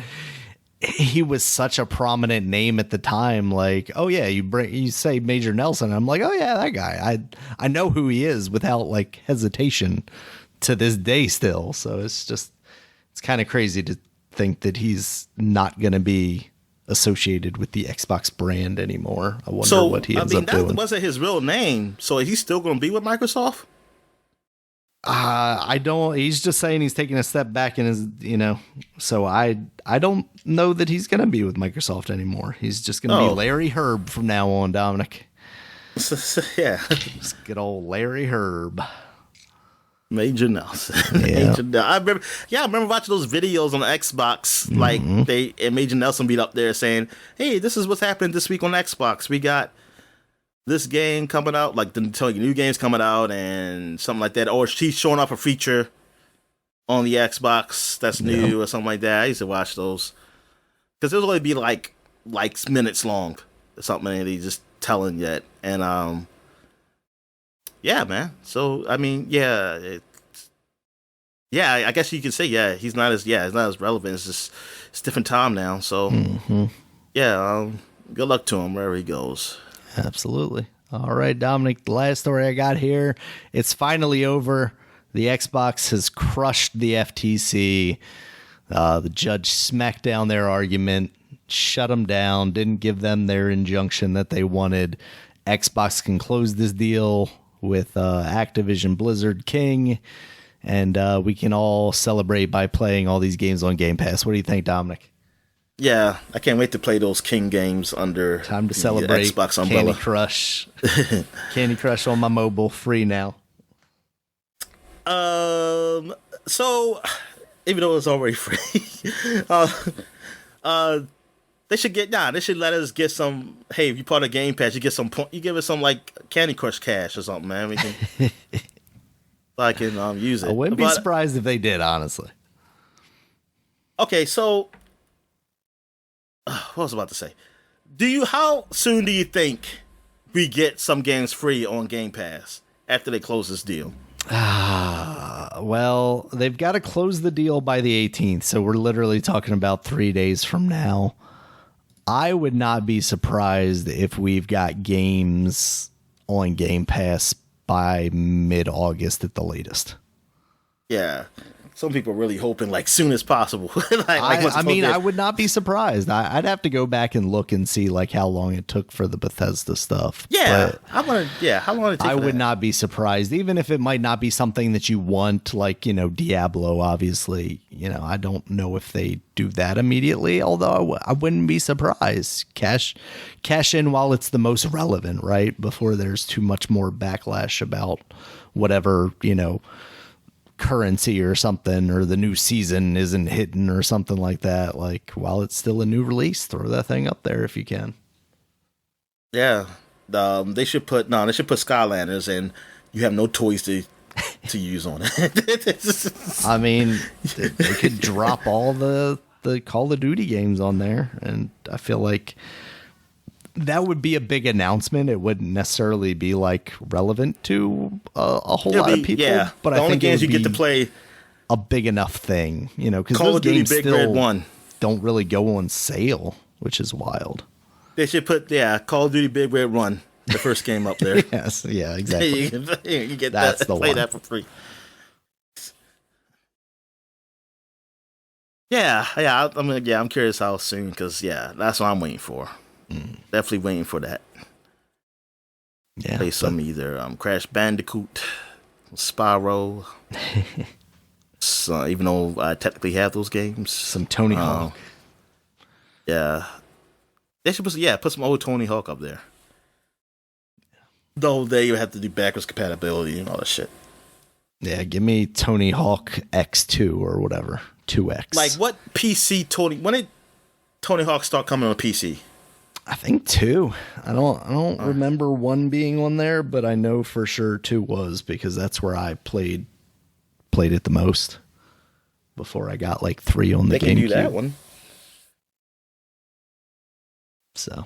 Speaker 1: he was such a prominent name at the time. Like, oh yeah, you say Major Nelson, I'm like, oh yeah, that guy. I know who he is without like hesitation to this day still. So it's kind of crazy to think that he's not going to be associated with the Xbox brand anymore. I wonder what he ends up doing.
Speaker 2: That wasn't his real name. So is he still going to be with Microsoft?
Speaker 1: I don't. He's just saying he's taking a step back in his, So I don't know that he's going to be with Microsoft anymore. He's just going to be Larry Herb from now on, Dominic.
Speaker 2: Yeah,
Speaker 1: just good old Larry Herb.
Speaker 2: Major Nelson.
Speaker 1: Yeah.
Speaker 2: I remember watching those videos on the Xbox. Like and Major Nelson be up there saying, "Hey, this is what's happening this week on Xbox. We got this game coming out, like the new games coming out, and something like that." Or she's showing off a feature on the Xbox that's new or something like that. I used to watch those because it would only be like minutes long or something, and they just telling yet. And yeah, man. So I mean, I guess you could say, he's not as relevant. It's different time now. So good luck to him wherever he goes.
Speaker 1: Absolutely. All right, Dominic, the last story I got here, it's finally over. The Xbox has crushed the FTC. The judge smacked down their argument, shut them down, didn't give them their injunction that they wanted. Xbox can close this deal with Activision Blizzard King, and we can all celebrate by playing all these games on Game Pass. What do you think, Dominic?
Speaker 2: Yeah, I can't wait to play those King games under
Speaker 1: Time to celebrate
Speaker 2: the Xbox umbrella.
Speaker 1: Candy Crush. Candy Crush on my mobile, free now.
Speaker 2: So even though it's already free, they should let us get some. Hey, if you're part of Game Pass, you get some point. You give us some like Candy Crush cash or something, man. We can, so I can use it.
Speaker 1: I wouldn't be surprised if they did, honestly.
Speaker 2: Okay, so what was I about to say? How soon do you think we get some games free on Game Pass after they close this deal?
Speaker 1: Well, they've got to close the deal by the 18th, so we're literally talking about 3 days from now. I would not be surprised if we've got games on Game Pass by mid-August at the latest.
Speaker 2: Yeah. Some people are really hoping like soon as possible.
Speaker 1: I would not be surprised. I'd have to go back and look and see like how long it took for the Bethesda stuff.
Speaker 2: Yeah, how long did it take?
Speaker 1: I would not be surprised, even if it might not be something that you want, like Diablo. Obviously, I don't know if they do that immediately. Although I wouldn't be surprised. Cash in while it's the most relevant, right? Before there's too much more backlash about whatever currency or something, or the new season isn't hitting or something like that. Like while it's still a new release, throw that thing up there if you can.
Speaker 2: Yeah, they should put Skylanders, and you have no toys to use on it.
Speaker 1: I mean, they could drop all the Call of Duty games on there, and I feel like that would be a big announcement. It wouldn't necessarily be like relevant to a whole lot of people. Yeah,
Speaker 2: but I think games you get to play
Speaker 1: a big enough thing, because
Speaker 2: Call
Speaker 1: those
Speaker 2: of Duty
Speaker 1: games
Speaker 2: Big Red 1
Speaker 1: don't really go on sale, which is wild.
Speaker 2: They should put Call of Duty Big Red 1, the first game up there.
Speaker 1: Yes, yeah, exactly.
Speaker 2: you get
Speaker 1: That's
Speaker 2: that,
Speaker 1: the
Speaker 2: play
Speaker 1: one.
Speaker 2: that for free. I'm curious how soon, because that's what I'm waiting for. Definitely waiting for that.
Speaker 1: Yeah,
Speaker 2: play some either Crash Bandicoot, Spyro. So even though I technically have those games,
Speaker 1: some Tony Hawk.
Speaker 2: Yeah, they should put some old Tony Hawk up there. Though they have to do backwards compatibility and all that shit.
Speaker 1: Yeah, give me Tony Hawk X2 or whatever, 2X.
Speaker 2: Like what PC when did Tony Hawk start coming on PC?
Speaker 1: I think 2. I don't remember 1 being on there, but I know for sure 2 was, because that's where I played it the most before I got like 3 on the GameCube. They can do that one. So,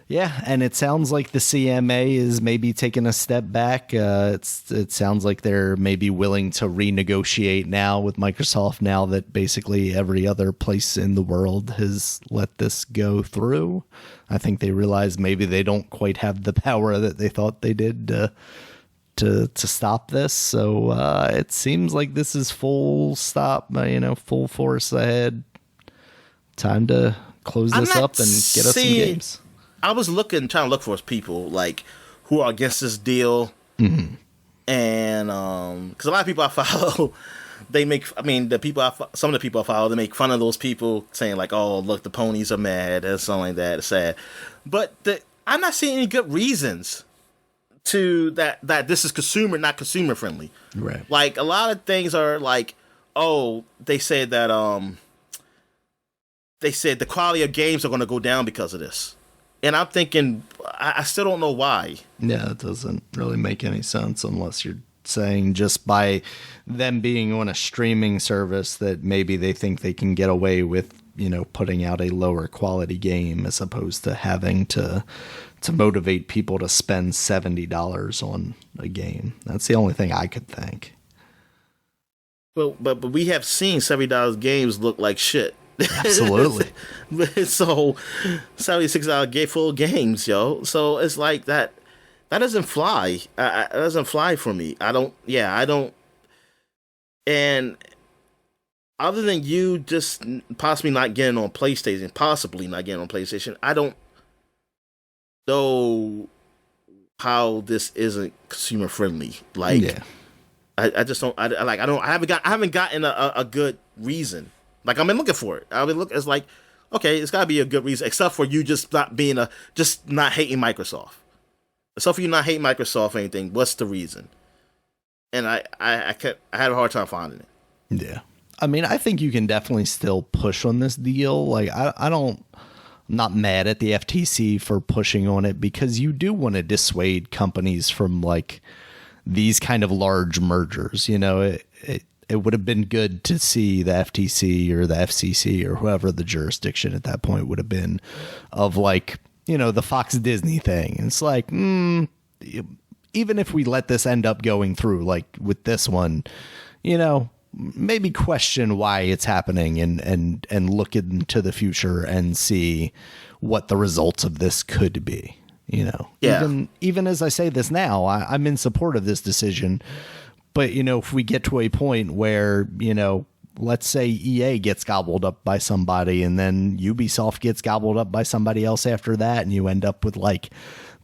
Speaker 1: yeah, and it sounds like the CMA is maybe taking a step back. It sounds like they're maybe willing to renegotiate now with Microsoft, now that basically every other place in the world has let this go through. I think they realize maybe they don't quite have the power that they thought they did to stop this. So it seems like this is full stop, full force ahead. Time to close this up and get us some games.
Speaker 2: I was trying to look for people like who are against this deal, and because a lot of people I follow, some of the people I follow, they make fun of those people, saying like, "Oh, look, the ponies are mad," or something like that. It's sad, but I'm not seeing any good reasons to that this is consumer, not consumer friendly.
Speaker 1: Right.
Speaker 2: Like a lot of things are like, oh, they said that they said the quality of games are going to go down because of this, and I'm thinking I still don't know why.
Speaker 1: Yeah, it doesn't really make any sense unless you're saying just by them being on a streaming service that maybe they think they can get away with, putting out a lower quality game as opposed to having to motivate people to spend $70 on a game. That's the only thing I could think.
Speaker 2: Well, but we have seen $70 games look like shit.
Speaker 1: Absolutely.
Speaker 2: So $76 full games, yo. So it's like that doesn't fly. It doesn't fly for me. I don't. And other than you just possibly not getting on PlayStation, I don't know how this isn't consumer friendly. Like, yeah. I just don't. I haven't gotten a good reason. Like, I've been looking for it. It's like, okay, it's got to be a good reason, except for you just not being just not hating Microsoft. Except for you not hating Microsoft or anything, what's the reason? And I had a hard time finding it.
Speaker 1: Yeah. I mean, I think you can definitely still push on this deal. Like, I'm not mad at the FTC for pushing on it, because you do want to dissuade companies from like these kind of large mergers. It would have been good to see the FTC or the FCC or whoever the jurisdiction at that point would have been of like, the Fox Disney thing. And it's like, even if we let this end up going through, like with this one, maybe question why it's happening and look into the future and see what the results of this could be.
Speaker 2: Yeah.
Speaker 1: Even as I say this now, I'm in support of this decision. But, if we get to a point where, let's say EA gets gobbled up by somebody and then Ubisoft gets gobbled up by somebody else after that, and you end up with like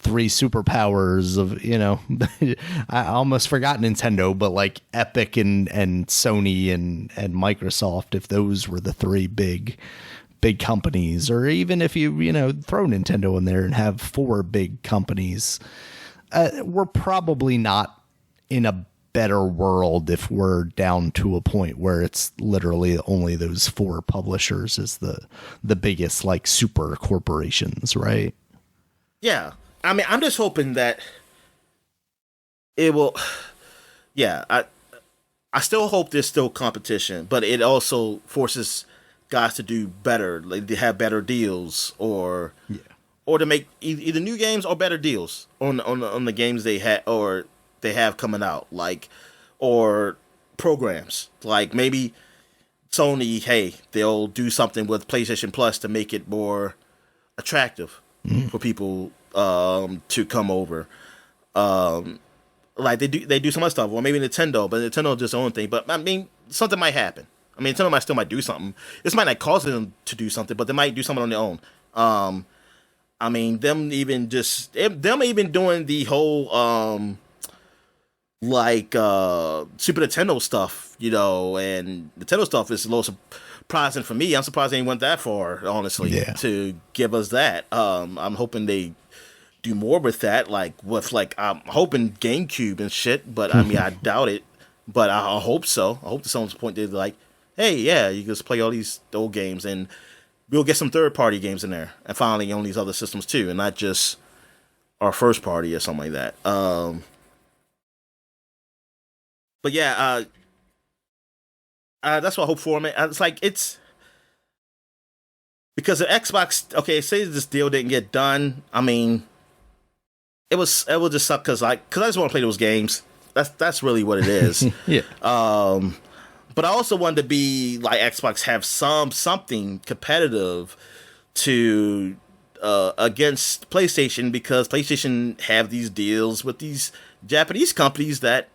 Speaker 1: 3 superpowers of, I almost forgot Nintendo, but like Epic and Sony and Microsoft, if those were the 3 big companies, or even if you throw Nintendo in there and have 4 big companies, we're probably not in a better world if we're down to a point where it's literally only those 4 publishers as the biggest like super corporations, right?
Speaker 2: Yeah. I mean, I'm just hoping that it will. Yeah, I still hope there's still competition, but it also forces guys to do better, like to have better deals, or to make either new games or better deals on the games they have coming out, like, or programs. Like maybe Sony, hey, they'll do something with PlayStation Plus to make it more attractive for people to come over. Like they do some other stuff, or maybe Nintendo, but Nintendo does their own thing. But I mean, something might happen. I mean, Nintendo might do something. This might not cause them to do something, but they might do something on their own. I mean, them even doing the whole Super Nintendo stuff, and Nintendo stuff is a little surprising for me. I'm surprised they went that far, honestly, to give us that. I'm hoping they do more with that, I'm hoping GameCube and shit, but I mean, I doubt it, but I hope so. I hope to some point they're like, hey, yeah, you just play all these old games, and we'll get some third-party games in there, and finally on these other systems too, and not just our first party or something like that. But yeah, that's what I hope for, man. It's because the Xbox. Okay, say this deal didn't get done. I mean, it will just suck because I just want to play those games. That's really what it is.
Speaker 1: Yeah.
Speaker 2: But I also wanted to be like Xbox, have something competitive to against PlayStation, because PlayStation have these deals with these Japanese companies that,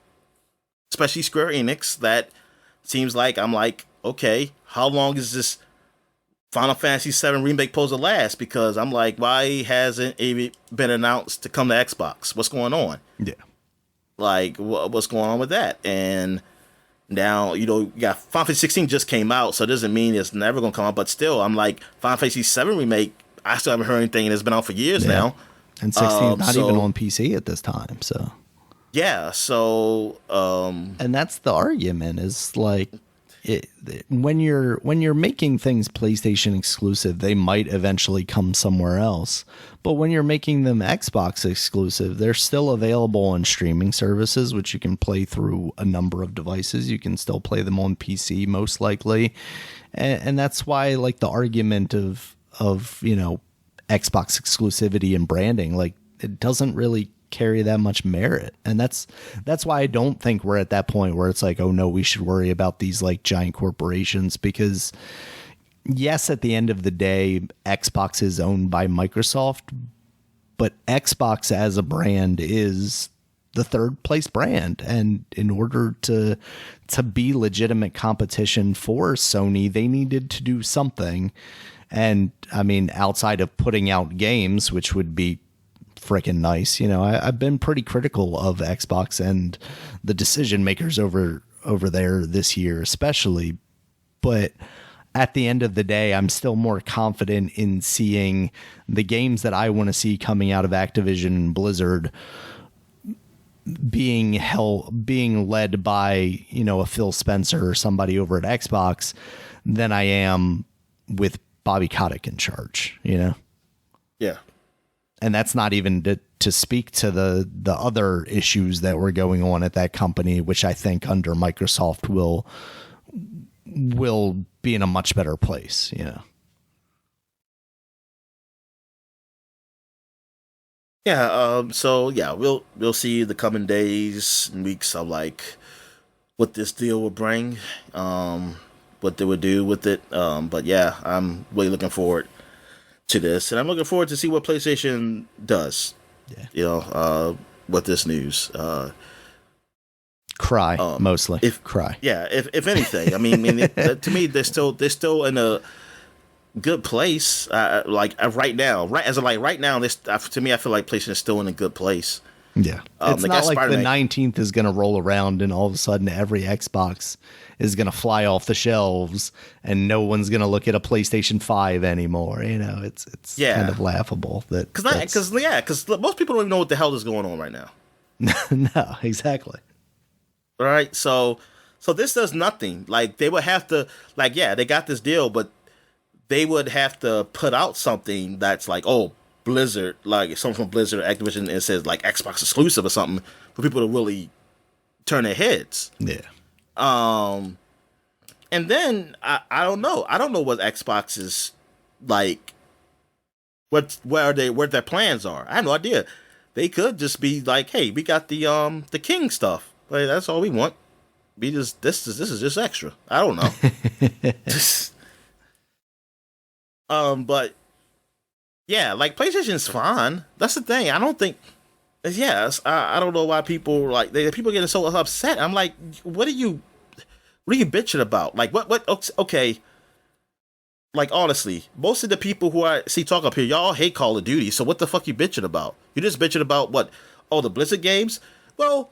Speaker 2: especially Square Enix, that seems like I'm like, okay, how long is this Final Fantasy VII Remake supposed to last? Because I'm like, why hasn't it been announced to come to Xbox? What's going on?
Speaker 1: Yeah. Like,
Speaker 2: what's going on with that? And now, you got Final Fantasy 16 just came out, so it doesn't mean it's never going to come out. But still, I'm like, Final Fantasy VII Remake, I still haven't heard anything, and it's been out for years now.
Speaker 1: And 16 is not even
Speaker 2: So
Speaker 1: on PC at this time, so.
Speaker 2: yeah, so
Speaker 1: And that's the argument is like when you're making things PlayStation exclusive, they might eventually come somewhere else. But when you're making them Xbox exclusive, they're still available on streaming services, which you can play through a number of devices. You can still play them on PC most likely. And that's why like the argument of Xbox exclusivity and branding, like it doesn't really carry that much merit. And that's why I don't think we're at that point where it's like, oh no, we should worry about these like giant corporations, because yes, at the end of the day, Xbox is owned by Microsoft, but Xbox as a brand is the third place brand. And in order to be legitimate competition for Sony, they needed to do something. And I mean, outside of putting out games, which would be freaking nice. I've been pretty critical of Xbox and the decision makers over there this year, especially. But at the end of the day, I'm still more confident in seeing the games that I want to see coming out of Activision and Blizzard being led by, a Phil Spencer or somebody over at Xbox than I am with Bobby Kotick in charge,
Speaker 2: Yeah.
Speaker 1: And that's not even to speak to the other issues that were going on at that company, which I think under Microsoft will be in a much better place,
Speaker 2: Yeah, so yeah, we'll see the coming days and weeks of like what this deal will bring, what they would do with it. But yeah, I'm really looking forward to this, and I'm looking forward to see what PlayStation does.
Speaker 1: Yeah.
Speaker 2: With this news.
Speaker 1: Cry mostly. Cry.
Speaker 2: Yeah, if anything, I mean, to me, they're still in a good place. Right now, to me, I feel like PlayStation is still in a good place.
Speaker 1: Yeah, it's not like Spider-Man. The 19th is going to roll around and all of a sudden every Xbox is going to fly off the shelves and no one's going to look at a PlayStation 5 anymore. It's kind of laughable that
Speaker 2: because most people don't even know what the hell is going on right now.
Speaker 1: No, exactly.
Speaker 2: All right, so this does nothing. Like they would have to, like, yeah, they got this deal, but they would have to put out something that's like, oh, Blizzard, like something from Blizzard or Activision, and it says like Xbox exclusive or something for people to really turn their heads.
Speaker 1: Yeah.
Speaker 2: And then I don't know. I don't know what Xbox is like. Where their plans are. I have no idea. They could just be like, hey, we got the King stuff. Like, that's all we want. This is just extra. I don't know. But yeah, like PlayStation's fine. That's the thing. I don't think. Yes, I don't know why people people getting so upset. I'm like, what are you bitching about? Like, what? Okay. Like, honestly, most of the people who I see talk up here, y'all hate Call of Duty. So what the fuck you bitching about? You just bitching about what? Oh, the Blizzard games? Well,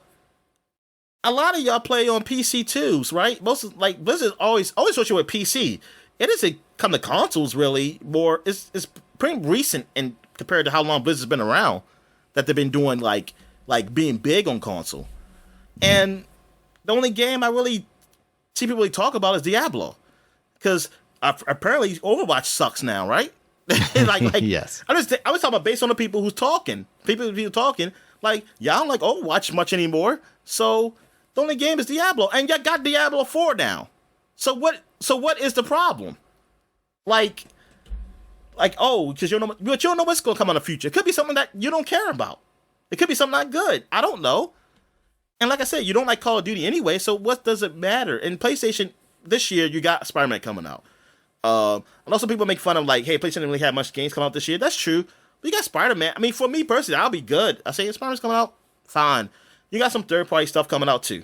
Speaker 2: a lot of y'all play on PC too, right? Like Blizzard always associated with PC. It doesn't come to consoles really more. It's pretty recent and compared to how long Blizzard's been around that they've been doing like being big on console. And the only game I really see people really talk about is Diablo, because apparently Overwatch sucks now, right? like
Speaker 1: yes.
Speaker 2: I was talking about based on the people who's talking. People talking like, yeah, I don't like Overwatch much anymore. So the only game is Diablo, and you got Diablo 4 now. So what is the problem? Like, oh, because you don't know what's going to come in the future. It could be something that you don't care about. It could be something not good. I don't know. And like I said, you don't like Call of Duty anyway, so what does it matter? In PlayStation, this year, you got Spider-Man coming out. I know some people make fun of like, hey, PlayStation didn't really have much games come out this year. That's true. But you got Spider-Man. I mean, for me personally, I'll be good. I say Spider-Man's coming out, fine. You got some third-party stuff coming out too.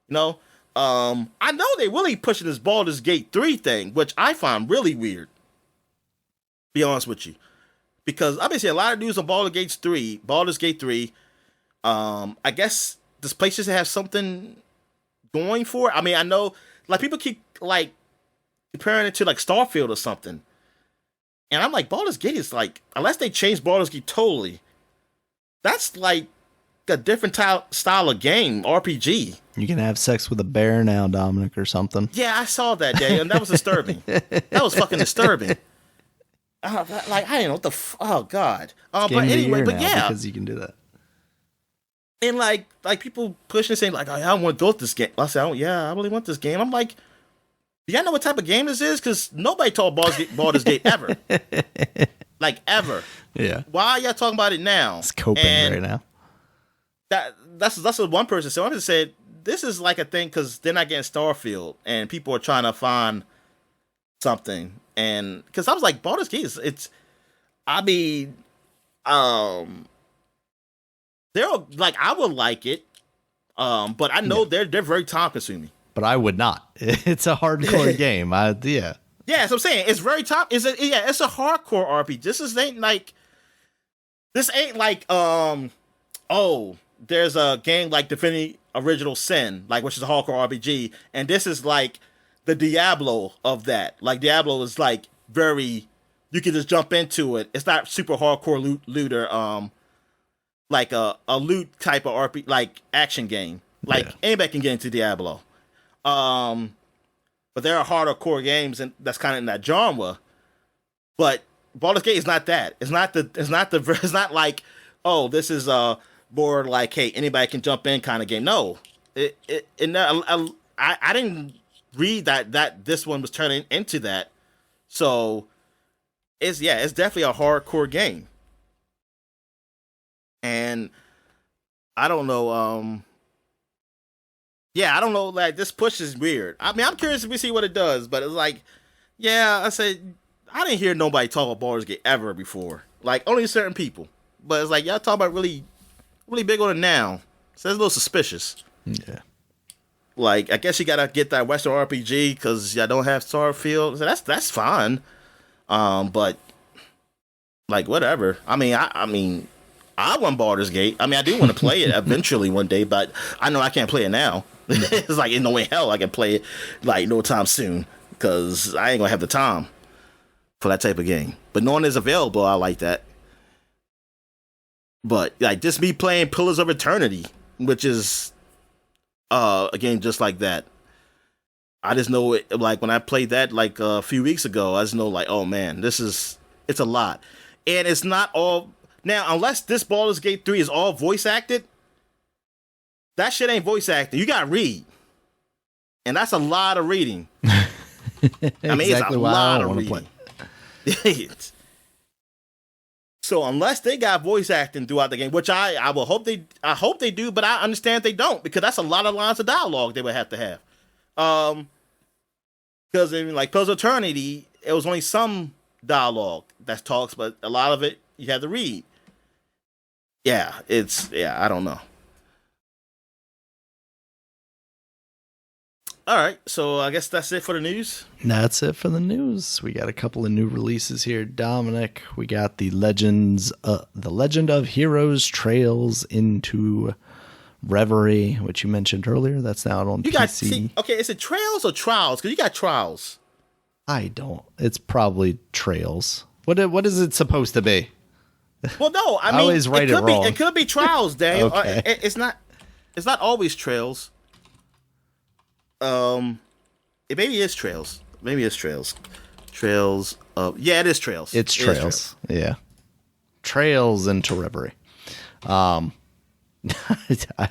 Speaker 2: I know they really pushing this Baldur's Gate 3 thing, which I find really weird. Be honest with you. Because I've been seeing a lot of news on Baldur's Gate 3. I guess this place just have something going for it. I mean, I know like people keep like comparing it to like Starfield or something. And I'm like, Baldur's Gate is like, unless they change Baldur's Gate totally, that's like a different style of game, RPG.
Speaker 1: You can have sex with a bear now, Dominic, or something.
Speaker 2: Yeah, I saw that, Daniel, and that was disturbing. That was fucking disturbing. Like, I didn't know what the oh god. But anyway, but yeah,
Speaker 1: because you can do that.
Speaker 2: And like people pushing saying like, oh, I want to build this game. I said, I really want this game. I'm like, do y'all know what type of game this is? Because nobody told Baldur's Gate ever. Like ever.
Speaker 1: Yeah.
Speaker 2: Why are y'all talking about it now?
Speaker 1: It's coping right now.
Speaker 2: That's what one person said. One person said this is like a thing because they're not getting Starfield and people are trying to find something. And because I was like, Baldur's Gate they're like, I would like it, but I know they're very time consuming.
Speaker 1: But I would not. It's a hardcore game. Yeah.
Speaker 2: Yeah, that's what I'm saying. It's very top. It's a hardcore RPG. This ain't like there's a game like Defending Original Sin, like which is a hardcore RPG, and this is like the Diablo of that. Like Diablo is like very, you can just jump into it. It's not super hardcore looter. Like a loot type of RPG, like action game. Like anybody can get into Diablo. But there are harder core games and that's kind of in that genre. But Baldur's Gate is not that. It's not like, oh, this is more like, hey, anybody can jump in kind of game. No. I didn't read that this one was turning into that. So it's definitely a hardcore game. And I don't know, I don't know, like, this push is weird. I mean, I'm curious to see what it does, but it's like, I said, I didn't hear nobody talk about Baldur's Gate ever before. Like, only certain people. But it's like, y'all talk about really, really big on it now. So it's a little suspicious.
Speaker 1: Yeah.
Speaker 2: Like, I guess you gotta get that Western RPG, because y'all don't have Starfield. So that's fine. But, like, whatever. I mean, I want Baldur's Gate. I mean, I do want to play it eventually one day, but I know I can't play it now. It's like, in no way hell I can play it, like, no time soon, because I ain't gonna have the time for that type of game. But knowing it's available, I like that. But, like, just me playing Pillars of Eternity, which is a game just like that. I just know it, like, when I played that, like, a few weeks ago, I just know, like, oh, man, it's a lot. And it's not all... Now, unless this Baldur's Gate 3 is all voice acted, that shit ain't voice acting. You gotta read. And that's a lot of reading. I mean, it's a lot of reading. So unless they got voice acting throughout the game, which I will hope they do, but I understand they don't, because that's a lot of lines of dialogue they would have to have. Because in like Pillars of Eternity, it was only some dialogue that talks, but a lot of it you had to read. I don't know. All right, so I guess that's it for the news.
Speaker 1: That's it for the news. We got a couple of new releases here, Dominic. We got the Legend of Heroes Trails into Reverie, which you mentioned earlier. That's now out on PC.
Speaker 2: Is it Trails or Trials? Because you got Trials.
Speaker 1: I don't. It's probably Trails. What is it supposed to be?
Speaker 2: Well, no, I mean,
Speaker 1: always write it wrong.
Speaker 2: It could be Trials, Daniel.
Speaker 1: Okay.
Speaker 2: It's not always Trails. It maybe is Trails. Maybe it's Trails. Trails of it is Trails.
Speaker 1: It's Trails. Yeah. Trails into Reverie. I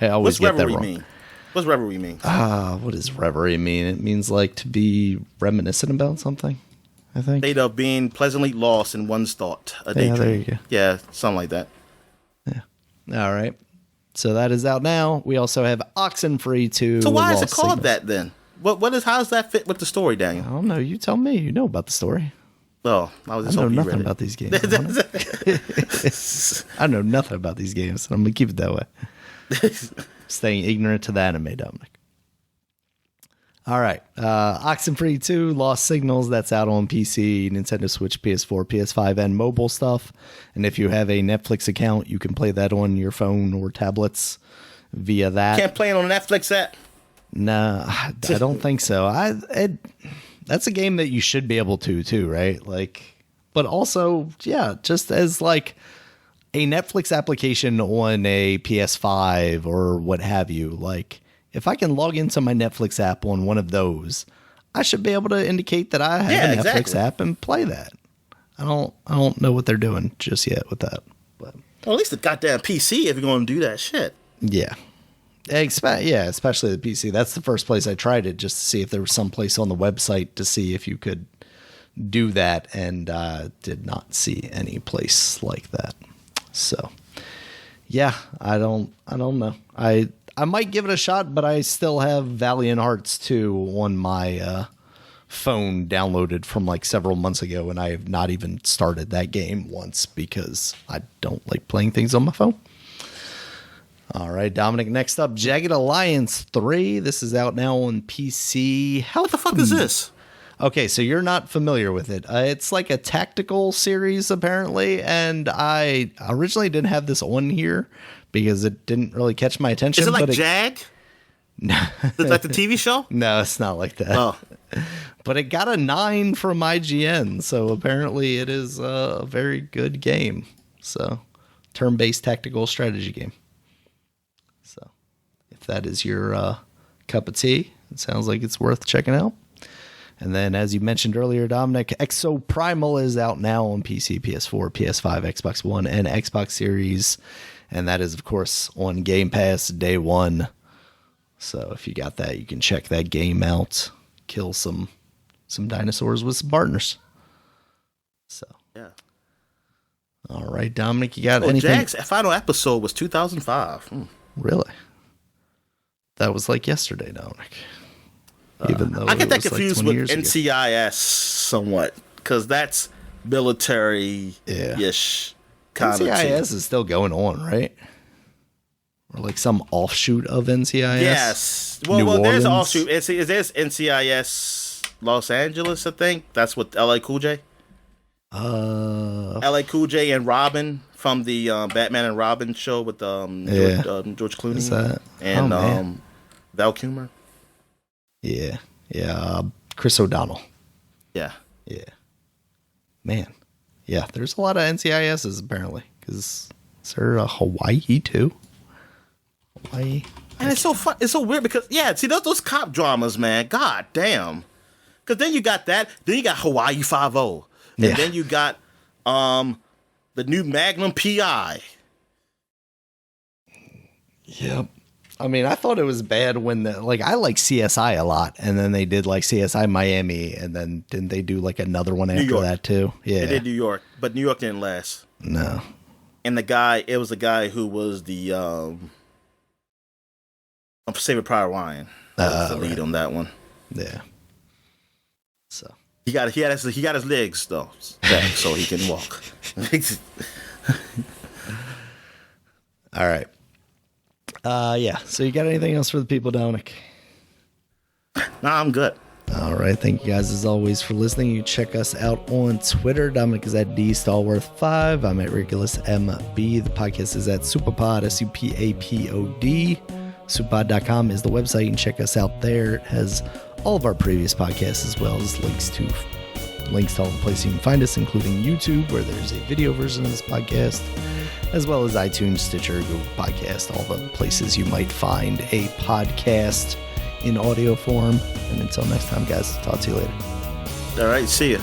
Speaker 1: always get that wrong.
Speaker 2: Mean? What's Reverie mean?
Speaker 1: What does Reverie mean? It means like to be reminiscent about something, I think.
Speaker 2: State of being pleasantly lost in one's thought. A daydream.
Speaker 1: There you go.
Speaker 2: Yeah, something like that.
Speaker 1: Yeah. All right. So that is out now. We also have Oxenfree 2.
Speaker 2: So why is it called that then? How does that fit with the story, Daniel?
Speaker 1: I don't know. You tell me. You know about the story.
Speaker 2: Oh, I
Speaker 1: know nothing about these games. I know nothing about these games. I'm going to keep it that way. Staying ignorant to the anime, Dominic. All right. Oxenfree 2, Lost Signals. That's out on PC, Nintendo Switch, PS4, PS5, and mobile stuff. And if you have a Netflix account, you can play that on your phone or tablets via that.
Speaker 2: Can't play it on Netflix app?
Speaker 1: Nah, I don't think so. That's a game that you should be able to, too, right? Like, but also, yeah, just as like a Netflix application on a PS5 or what have you. Like, if I can log into my Netflix app on one of those, I should be able to indicate that I have a Netflix app and play that. I don't know what they're doing just yet with that. But
Speaker 2: well, at least the goddamn PC if you're going to do that shit.
Speaker 1: Yeah. Especially the PC. That's the first place I tried it, just to see if there was some place on the website to see if you could do that, and did not see any place like that. So, yeah, I don't know. I might give it a shot, but I still have Valiant Hearts 2 on my phone downloaded from like several months ago, and I have not even started that game once because I don't like playing things on my phone. All right, Dominic, next up, Jagged Alliance 3. This is out now on PC.
Speaker 2: What the fuck is this?
Speaker 1: Okay, so you're not familiar with it. It's like a tactical series, apparently, and I originally didn't have this on here because it didn't really catch my attention.
Speaker 2: Is it like Jag?
Speaker 1: No.
Speaker 2: Is it like the TV show?
Speaker 1: No, it's not like that.
Speaker 2: Oh.
Speaker 1: But it got a 9 from IGN, so apparently it is a very good game. So, turn-based tactical strategy game. So, if that is your cup of tea, it sounds like it's worth checking out. And then, as you mentioned earlier, Dominic, Exoprimal is out now on PC, PS4, PS5, Xbox One, and Xbox Series. And that is, of course, on Game Pass day one. So if you got that, you can check that game out, kill some dinosaurs with some partners. So,
Speaker 2: yeah.
Speaker 1: All right, Dominic, you got anything?
Speaker 2: Jag's final episode was 2005.
Speaker 1: Really? That was like yesterday, Dominic. Even though
Speaker 2: I get that
Speaker 1: like
Speaker 2: confused with NCIS somewhat, because that's military-ish kind of.
Speaker 1: NCIS is still going on, right? Or like some offshoot of NCIS?
Speaker 2: Yes. Well, there's an offshoot. There's NCIS Los Angeles, I think. That's what LA Cool J. LA Cool J and Robin from the Batman and Robin show with George Clooney and Val Kilmer.
Speaker 1: Yeah. Chris O'Donnell.
Speaker 2: Yeah.
Speaker 1: Man. Yeah, there's a lot of NCISs apparently. Because is there a Hawaii too? Hawaii.
Speaker 2: And it's so fun. It's so weird because, see, those cop dramas, man. God damn. Because then you got that. Then you got Hawaii 5-0. And then you got the new Magnum PI.
Speaker 1: Yep. I mean, I thought it was bad when I like CSI a lot, and then they did like CSI Miami, and then didn't they do like another one after that too? Yeah,
Speaker 2: they did New York, but New York didn't last.
Speaker 1: No.
Speaker 2: And it was the guy who was the Saving Private Ryan. That was the lead on that one.
Speaker 1: Yeah. So
Speaker 2: he got his legs though back so he can walk.
Speaker 1: All right. So you got anything else for the people, Dominic?
Speaker 2: Nah, I'm good.
Speaker 1: All right. Thank you guys as always for listening. You check us out on Twitter. Dominic is at DStallworth5. I'm at Regulus MB. The podcast is at Supapod, SUPAPOD. Supapod.com is the website. You can check us out there. It has all of our previous podcasts as well as links to all the places you can find us, including YouTube, where there's a video version of this podcast, as well as iTunes, Stitcher, Google Podcast, all the places you might find a podcast in audio form. And until next time, guys, talk to you later.
Speaker 2: All right, see ya.